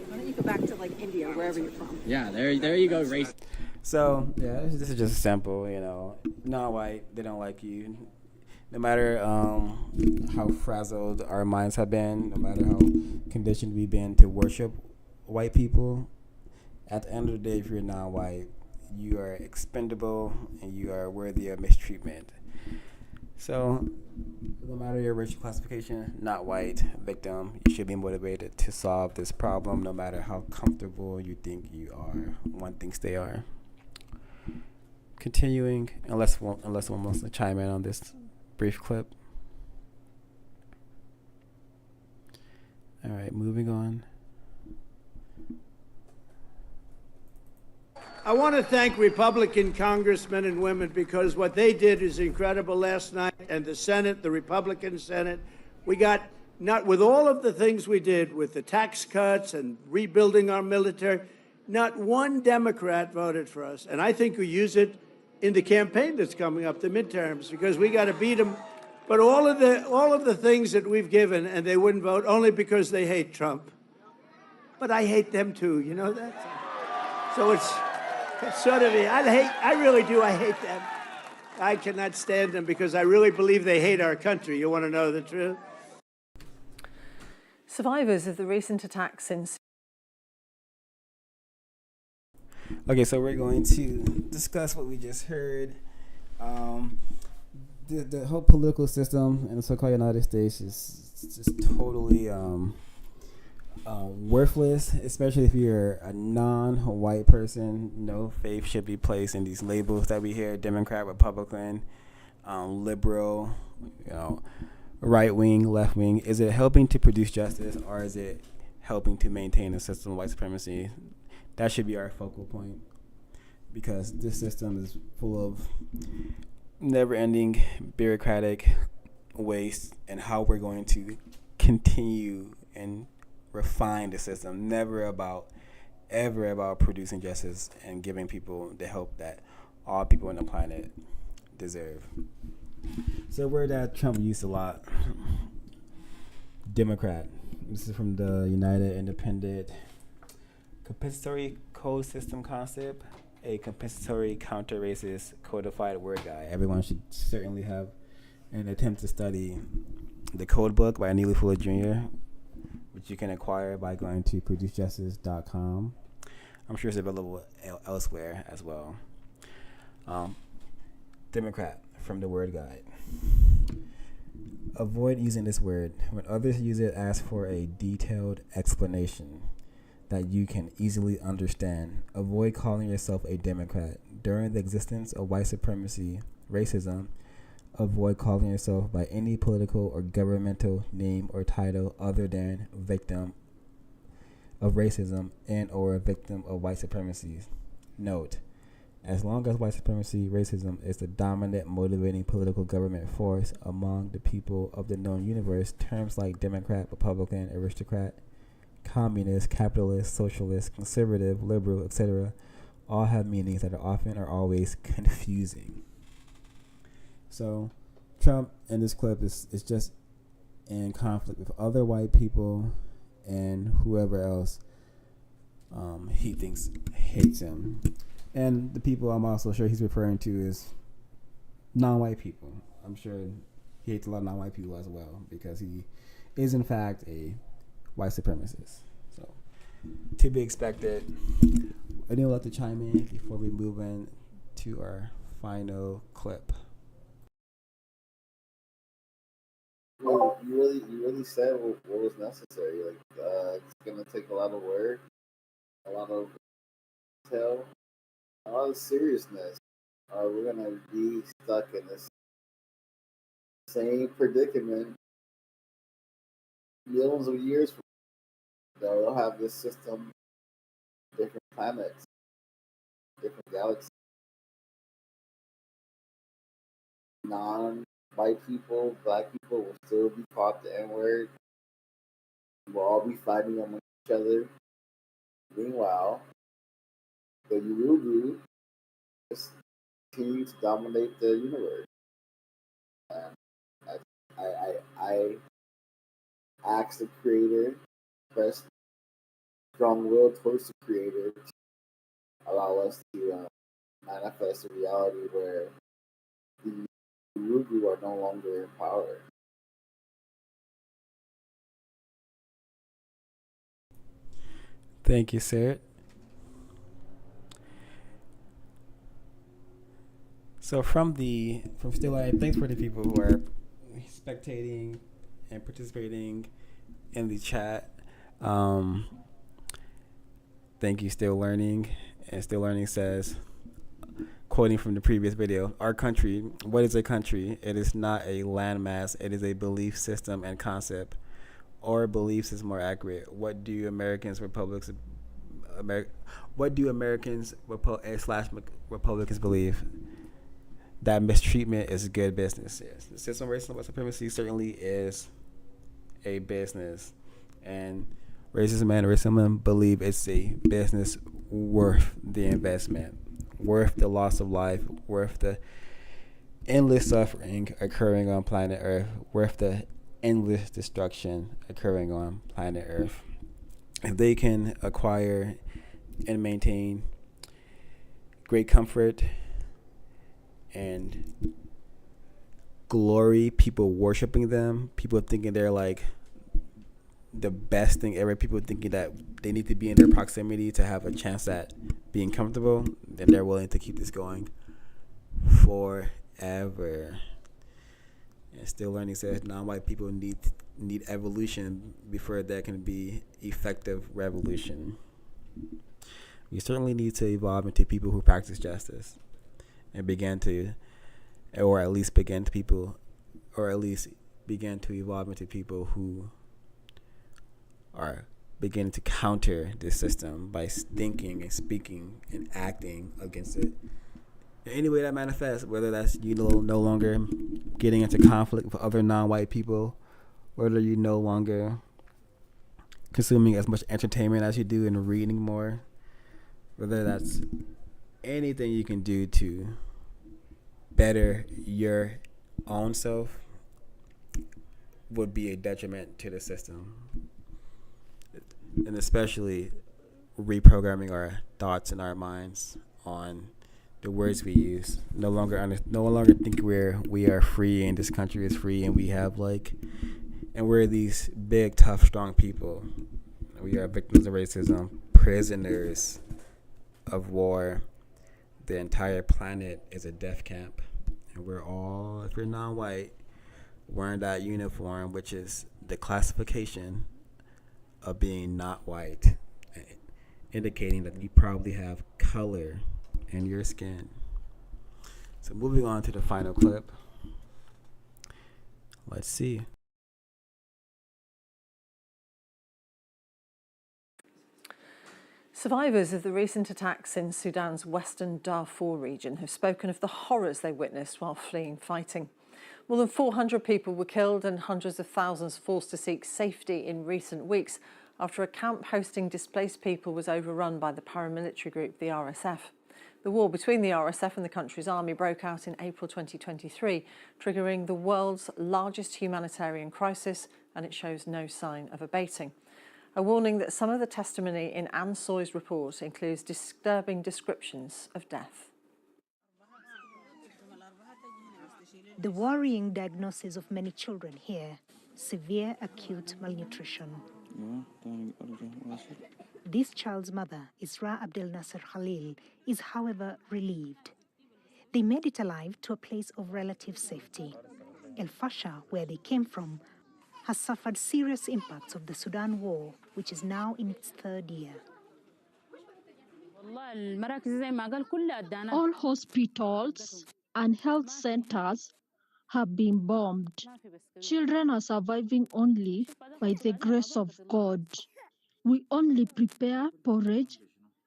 Speaker 10: Why don't you go back to like India, wherever you're from?
Speaker 2: Yeah, there you go, race. So yeah, this is just simple, non-white, they don't like you. No matter how frazzled our minds have been, no matter how conditioned we've been to worship white people, at the end of the day, if you're non-white, you are expendable and you are worthy of mistreatment. So no matter your racial classification, not white, victim, you should be motivated to solve this problem no matter how comfortable you think you are. One thinks they are. Continuing, unless one wants to chime in on this brief clip. All right, moving on.
Speaker 21: I want to thank Republican congressmen and women because what they did is incredible last night. And the Senate, the Republican Senate, we got, not with all of the things we did with the tax cuts and rebuilding our military, not one Democrat voted for us. And I think we use it in the campaign that's coming up, the midterms, because we got to beat them. But all of the things that we've given, and they wouldn't vote only because they hate Trump. But I hate them too, you know that? So it's sort of, I really do, I hate them. I cannot stand them because I really believe they hate our country. You want to know the truth?
Speaker 10: Survivors of the recent attacks in...
Speaker 2: Okay, so we're going to discuss what we just heard. The whole political system in the so-called United States is just totally worthless, especially if you're a non-white person. No faith should be placed in these labels that we hear: Democrat, Republican, liberal, right wing, left wing. Is it helping to produce justice, or is it helping to maintain a system of white supremacy? That should be our focal point, because this system is full of never-ending bureaucratic waste, and how we're going to continue and refine the system. Never ever about producing justice and giving people the help that all people on the planet deserve. So a word that Trump used a lot: Democrat. This is from the United Independent Compensatory Code System Concept, a compensatory counter-racist codified word guide. Everyone should certainly have an attempt to study the code book by Neely Fuller Jr., which you can acquire by going to producejustice.com. I'm sure it's available elsewhere as well. Democrat from the word guide. Avoid using this word. When others use it, ask for a detailed explanation that you can easily understand. Avoid calling yourself a Democrat. During the existence of white supremacy, racism, avoid calling yourself by any political or governmental name or title other than victim of racism and or victim of white supremacy. Note: as long as white supremacy, racism is the dominant motivating political government force among the people of the known universe, terms like Democrat, Republican, aristocrat, communist, capitalist, socialist, conservative, liberal, etc. all have meanings that are often or always confusing. So Trump in this clip is just in conflict with other white people and whoever else he thinks hates him. And the people I'm also sure he's referring to is non-white people. I'm sure he hates a lot of non-white people as well, because he is in fact a white supremacist. So to be expected. Anyone would like to chime in before we move in to our final clip?
Speaker 1: Well, you really said what was necessary. Like, it's gonna take a lot of work, a lot of detail, a lot of seriousness. We're gonna be stuck in this same predicament millions of years from now. They'll have this system, different planets, different galaxies. Non-white people, black people will still be taught the N-word. We'll all be fighting among each other. Meanwhile, the Yurugu just continue to dominate the universe. And I ask the creator, press strong will towards the creator to allow us to manifest a reality where the Yurugu are no longer in power.
Speaker 2: Thank you, Sarah. So from Still Life, thanks for the people who are spectating and participating in the chat. Thank you, Still Learning. And Still Learning says, quoting from the previous video, our country, what is a country? It is not a landmass. It is a belief system and concept. Or beliefs is more accurate. What do Americans, republics, what do Americans slash Republicans believe? That mistreatment is good business. Yes, the system of racism and white supremacy certainly is a business, and racism and racism believe it's a business worth the investment, worth the loss of life, worth the endless suffering occurring on planet Earth, worth the endless destruction occurring on planet Earth. If they can acquire and maintain great comfort and glory, people worshiping them, people thinking they're like the best thing ever, people thinking that they need to be in their proximity to have a chance at being comfortable, then they're willing to keep this going forever. And Still Learning says non-white people need evolution before there can be effective revolution. We certainly need to evolve into people who practice justice and begin to evolve into people who are beginning to counter this system by thinking and speaking and acting against it in any way that manifests, whether that's no longer getting into conflict with other non-white people, whether you no longer consuming as much entertainment as you do and reading more, whether that's anything you can do to better your own self would be a detriment to the system. And especially reprogramming our thoughts and our minds on the words we use. No longer think we are free and this country is free and we're these big, tough, strong people. We are victims of racism, prisoners of war. The entire planet is a death camp, and we're all, if you're non-white, wearing that uniform, which is the classification of being not white, indicating that you probably have color in your skin. So moving on to the final clip. Let's see.
Speaker 3: Survivors of the recent attacks in Sudan's western Darfur region have spoken of the horrors they witnessed while fleeing fighting. More than 400 people were killed and hundreds of thousands forced to seek safety in recent weeks after a camp hosting displaced people was overrun by the paramilitary group, the RSF. The war between the RSF and the country's army broke out in April 2023, triggering the world's largest humanitarian crisis, and it shows no sign of abating. A warning that some of the testimony in Anne Soy's report includes disturbing descriptions of death.
Speaker 4: The worrying diagnosis of many children here, severe acute malnutrition. This child's mother, Isra Abdel Nasser Khalil, is however relieved. They made it alive to a place of relative safety. El Fasher, where they came from, has suffered serious impacts of the Sudan war, which is now in its third year.
Speaker 22: All hospitals and health centers have been bombed. Children are surviving only by the grace of God. We only prepare porridge,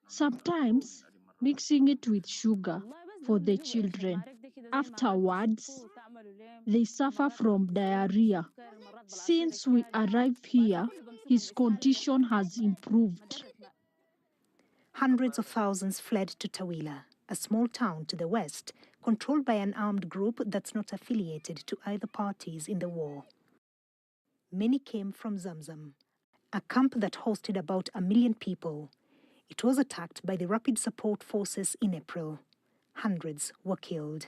Speaker 22: sometimes mixing it with sugar for the children. Afterwards, they suffer from diarrhea. Since we arrived here, his condition has improved.
Speaker 4: Hundreds of thousands fled to Tawila, a small town to the west, controlled by an armed group that's not affiliated to either parties in the war. Many came from Zamzam, a camp that hosted about 1 million people. It was attacked by the Rapid Support Forces in April. Hundreds were killed.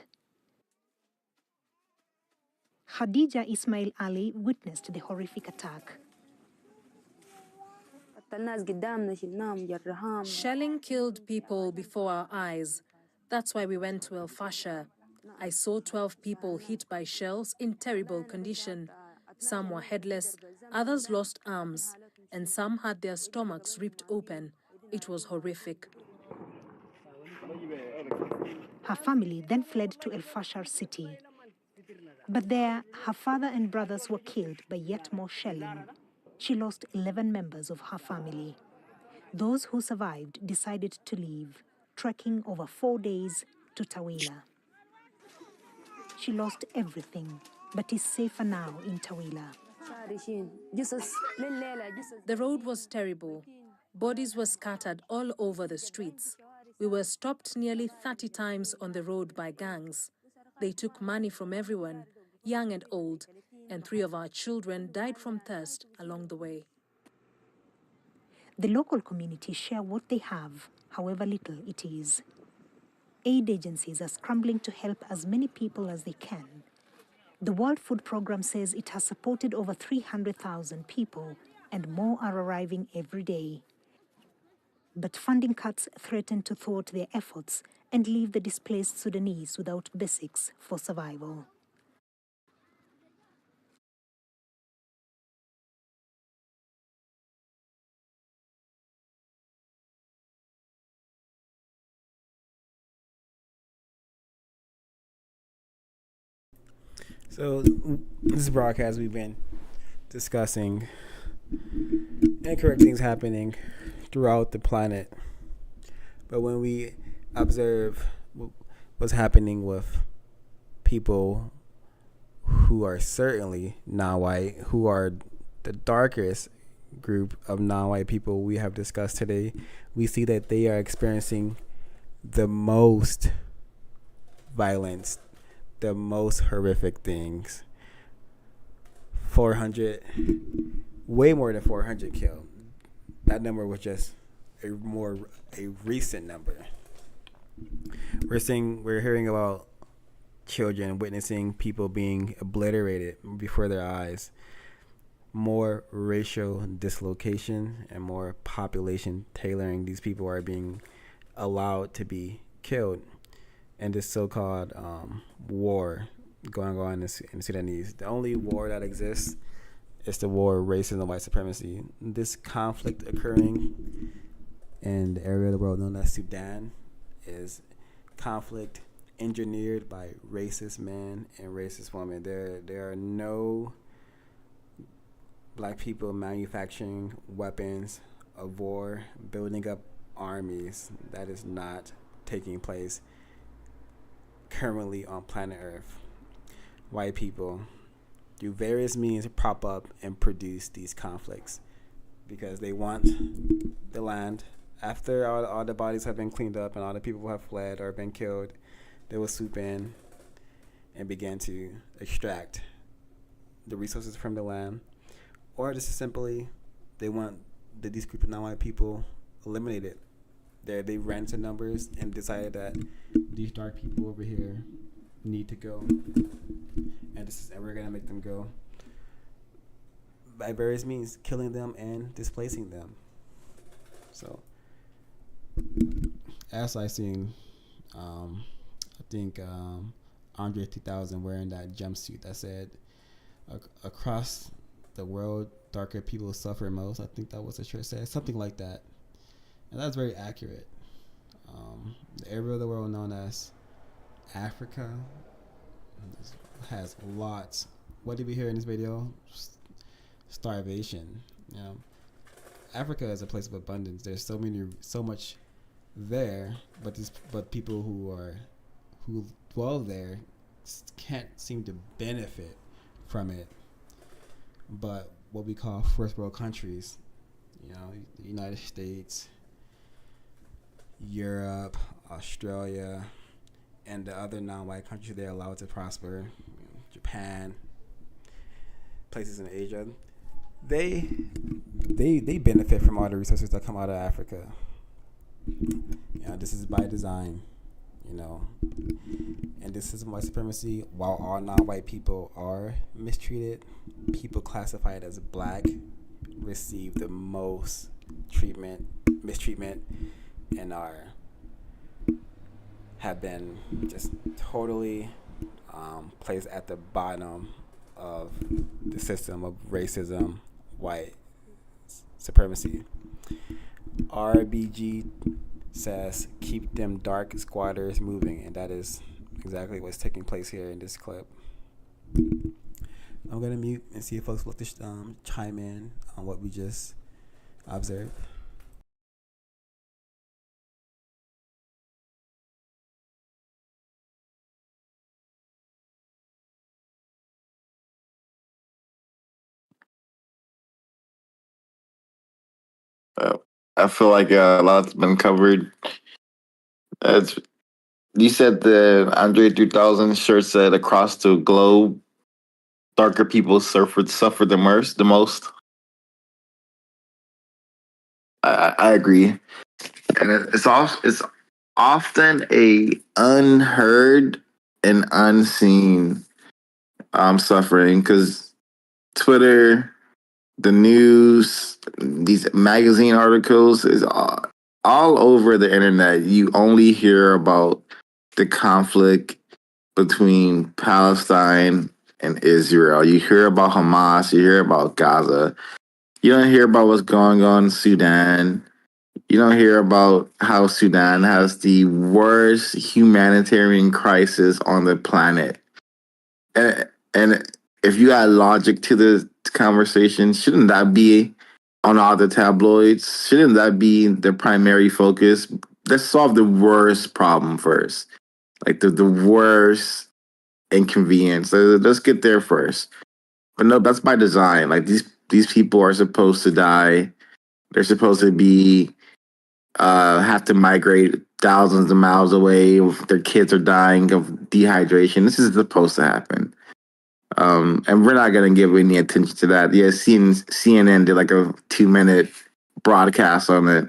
Speaker 4: Khadija Ismail Ali witnessed the horrific attack.
Speaker 23: Shelling killed people before our eyes. That's why we went to El Fasher. I saw 12 people hit by shells in terrible condition. Some were headless, others lost arms, and some had their stomachs ripped open. It was horrific.
Speaker 4: Her family then fled to El Fasher city. But there, her father and brothers were killed by yet more shelling. She lost 11 members of her family. Those who survived decided to leave, trekking over 4 days to Tawila. She lost everything, but is safer now in Tawila.
Speaker 23: The road was terrible. Bodies were scattered all over the streets. We were stopped nearly 30 times on the road by gangs. They took money from everyone, young and old, and 3 of our children died from thirst along the way.
Speaker 4: The local community share what they have, however little it is. Aid agencies are scrambling to help as many people as they can. The World Food Programme says it has supported over 300,000 people, and more are arriving every day. But funding cuts threaten to thwart their efforts and leave the displaced Sudanese without basics for survival.
Speaker 2: So this broadcast, we've been discussing incorrect things happening throughout the planet. But when we observe what's happening with people who are certainly non-white, who are the darkest group of non-white people we have discussed today, we see that they are experiencing the most violence, the most horrific things. 400, way more than 400 killed. That number was just a recent number. We're hearing about children witnessing people being obliterated before their eyes. More racial dislocation and more population tailoring. These people are being allowed to be killed. And this so-called war going on in Sudanese. The only war that exists is the war of racism and white supremacy. This conflict occurring in the area of the world known as Sudan is conflict engineered by racist men and racist women. There are no black people manufacturing weapons of war, building up armies. That is not taking place currently on planet Earth. White people, through various means, prop up and produce these conflicts because they want the land. After all the bodies have been cleaned up and all the people have fled or been killed, they will swoop in and begin to extract the resources from the land. Or just simply, they want these group of non-white people eliminated. They ran to numbers and decided that these dark people over here need to go, and we're gonna make them go by various means, killing them and displacing them. So, as I seen, I think Andre 3000 wearing that jumpsuit that said, "Across the world, darker people suffer most." I think that was the shirt said, something like that. And that's very accurate. The area of the world known as Africa has lots. What did we hear in this video? Starvation. You know, Africa is a place of abundance. There's so much there, but people who dwell there can't seem to benefit from it. But what we call first world countries, you know, the United States, Europe, Australia, and the other non-white countries they're allowed to prosper, Japan, places in Asia, they benefit from all the resources that come out of Africa. You know, this is by design, you know. And this is white supremacy. While all non-white people are mistreated, people classified as black receive the most mistreatment, and have been just totally placed at the bottom of the system of racism, white supremacy. RBG says, "Keep them dark squatters moving," and that is exactly what's taking place here in this clip. I'm gonna mute and see if folks want to chime in on what we just observed.
Speaker 5: Uh, I feel like a lot's been covered. It's, you said the Andre 3000 shirt said across the globe, darker people suffer the most. I agree, and it's often a unheard and unseen suffering because Twitter, the news, these magazine articles is all over the internet. You only hear about the conflict between Palestine and Israel. You hear about Hamas, you hear about Gaza. You don't hear about what's going on in Sudan. You don't hear about how Sudan has the worst humanitarian crisis on the planet. And if you add logic to the conversation, shouldn't that be on all the tabloids? Shouldn't that be the primary focus? Let's solve the worst problem first. Like the worst inconvenience. Let's get there first. But no, that's by design. Like these people are supposed to die. They're supposed to be have to migrate thousands of miles away. Their kids are dying of dehydration. This is supposed to happen. And we're not going to give any attention to that. Yeah, CNN did like a 2-minute broadcast on it.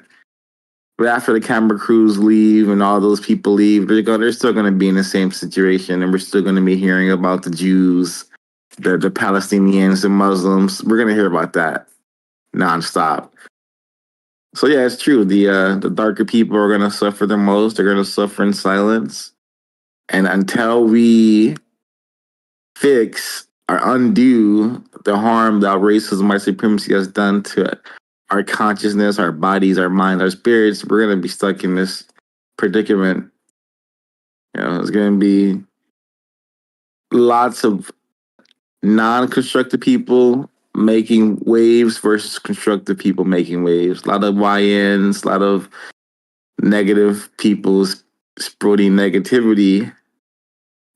Speaker 5: But after the camera crews leave and all those people leave, they're still going to be in the same situation, and we're still going to be hearing about the Jews, the Palestinians, the Muslims. We're going to hear about that nonstop. So yeah, it's true. The darker people are going to suffer the most. They're going to suffer in silence, and until we fix or undo the harm that racism, white supremacy has done to our consciousness, our bodies, our minds, our spirits, we're going to be stuck in this predicament. You know, there's going to be lots of non-constructive people making waves versus constructive people making waves. A lot of YNs, a lot of negative people spreading negativity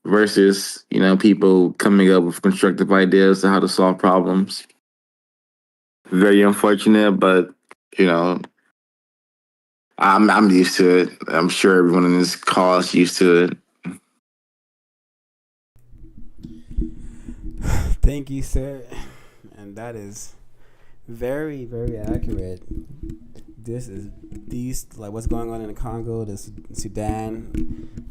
Speaker 5: versus, people coming up with constructive ideas on how to solve problems. Very unfortunate, but I'm used to it. I'm sure everyone in this call is used to it.
Speaker 2: Thank you, sir. And that is very, very accurate. What's going on in the Congo, the Sudan,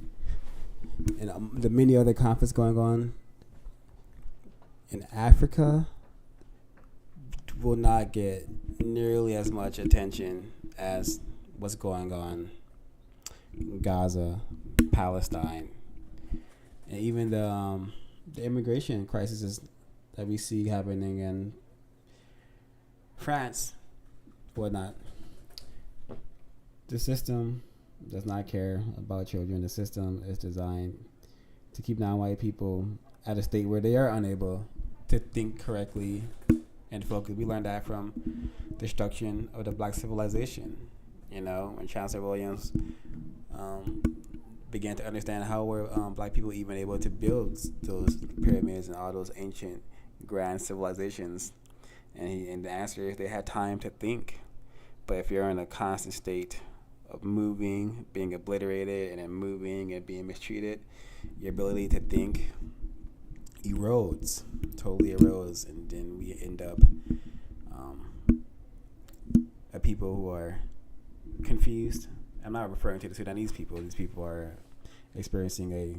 Speaker 2: and the many other conflicts going on in Africa will not get nearly as much attention as what's going on in Gaza, Palestine, and even the immigration crisis that we see happening in France, whatnot. The system does not care about children. The system is designed to keep non-white people at a state where they are unable to think correctly and focus. We learned that from destruction of the black civilization. When Chancellor Williams began to understand how were black people even able to build those pyramids and all those ancient grand civilizations. And the answer is they had time to think. But if you're in a constant state of moving, being obliterated, and then moving and being mistreated, your ability to think totally erodes, and then we end up people who are confused. I'm not referring to the Sudanese people. These people are experiencing a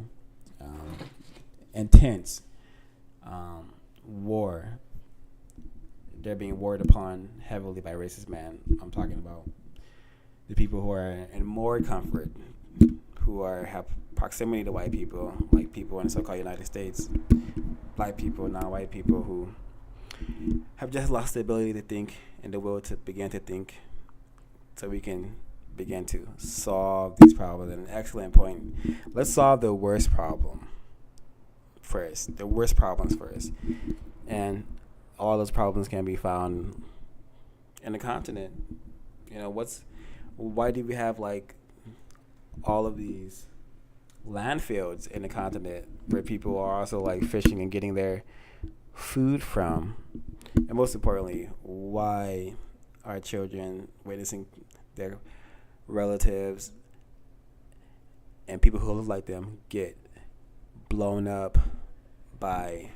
Speaker 2: intense war. They're being warred upon heavily by racist men. I'm talking about the people who are in more comfort, who have proximity to white people, like people in the so-called United States, black people, non-white people who have just lost the ability to think and the will to begin to think, so we can begin to solve these problems. And an excellent point. Let's solve the worst problem first. The worst problems first. And all those problems can be found in the continent. Why do we have all of these landfills in the continent where people are also fishing and getting their food from? And most importantly, why our children, witnessing their relatives and people who look like them get blown up by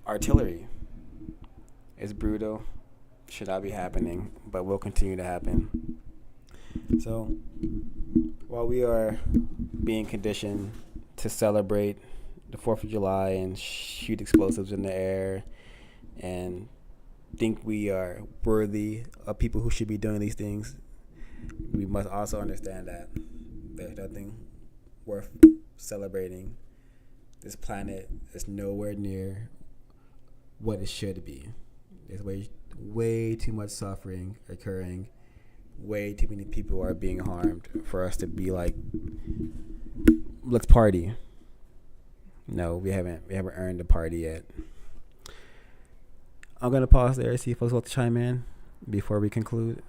Speaker 2: artillery. It's brutal. Should not be happening, but will continue to happen. So, while we are being conditioned to celebrate the 4th of July and shoot explosives in the air and think we are worthy of people who should be doing these things, we must also understand that there's nothing worth celebrating. This planet is nowhere near what it should be. There's way too much suffering occurring. Way too many people are being harmed for us to be like, let's party. No, we haven't earned the party yet. I'm gonna pause there, see if folks want to chime in before we conclude.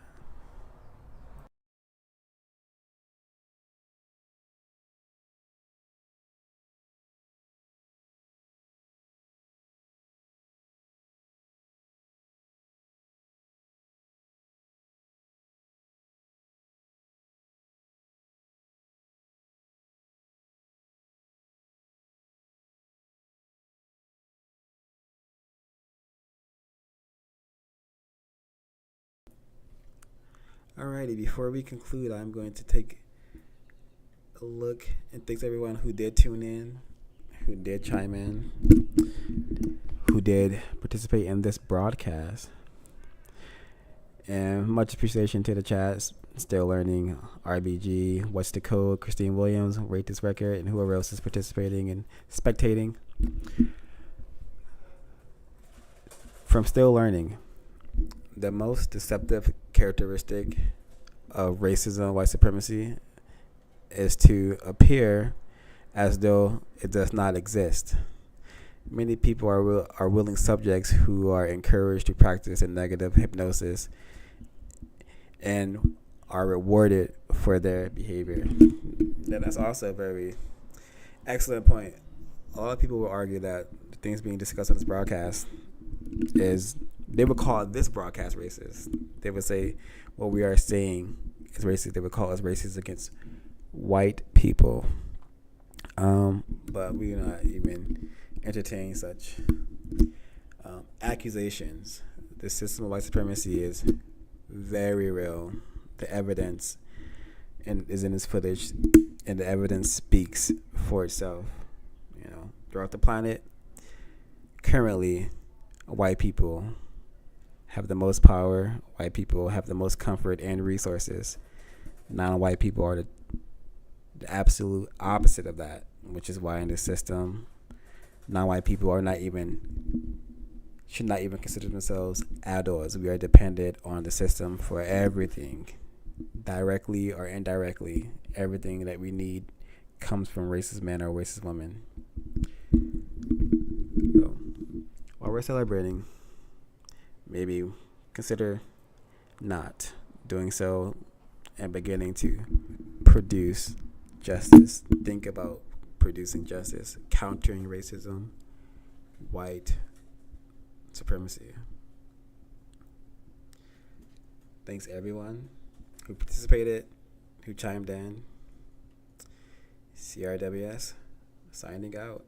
Speaker 2: Alrighty, before we conclude, I'm going to take a look and thanks everyone who did tune in, who did chime in, who did participate in this broadcast. And much appreciation to the chats, Still Learning, RBG, What's the Code, Christine Williams, Rate This Record, and whoever else is participating and spectating. From Still Learning, the most deceptive characteristic of racism, white supremacy, is to appear as though it does not exist. Many people are willing subjects who are encouraged to practice a negative hypnosis and are rewarded for their behavior. And that's also a very excellent point. A lot of people will argue that the things being discussed on this broadcast is, they would call this broadcast racist. They would say what we are saying is racist. They would call us racist against white people. But we do not even entertain such accusations. The system of white supremacy is very real. The evidence is in this footage, and the evidence speaks for itself. You know, throughout the planet, currently, white people have the most power. White people have the most comfort and resources. Non-white people are the absolute opposite of that, which is why in this system, non-white people should not even consider themselves adults. We are dependent on the system for everything, directly or indirectly. Everything that we need comes from racist men or racist women. So, while we're celebrating, maybe consider not doing so and beginning to produce justice. Think about producing justice, countering racism, white supremacy. Thanks everyone who participated, who chimed in. CRWS signing out.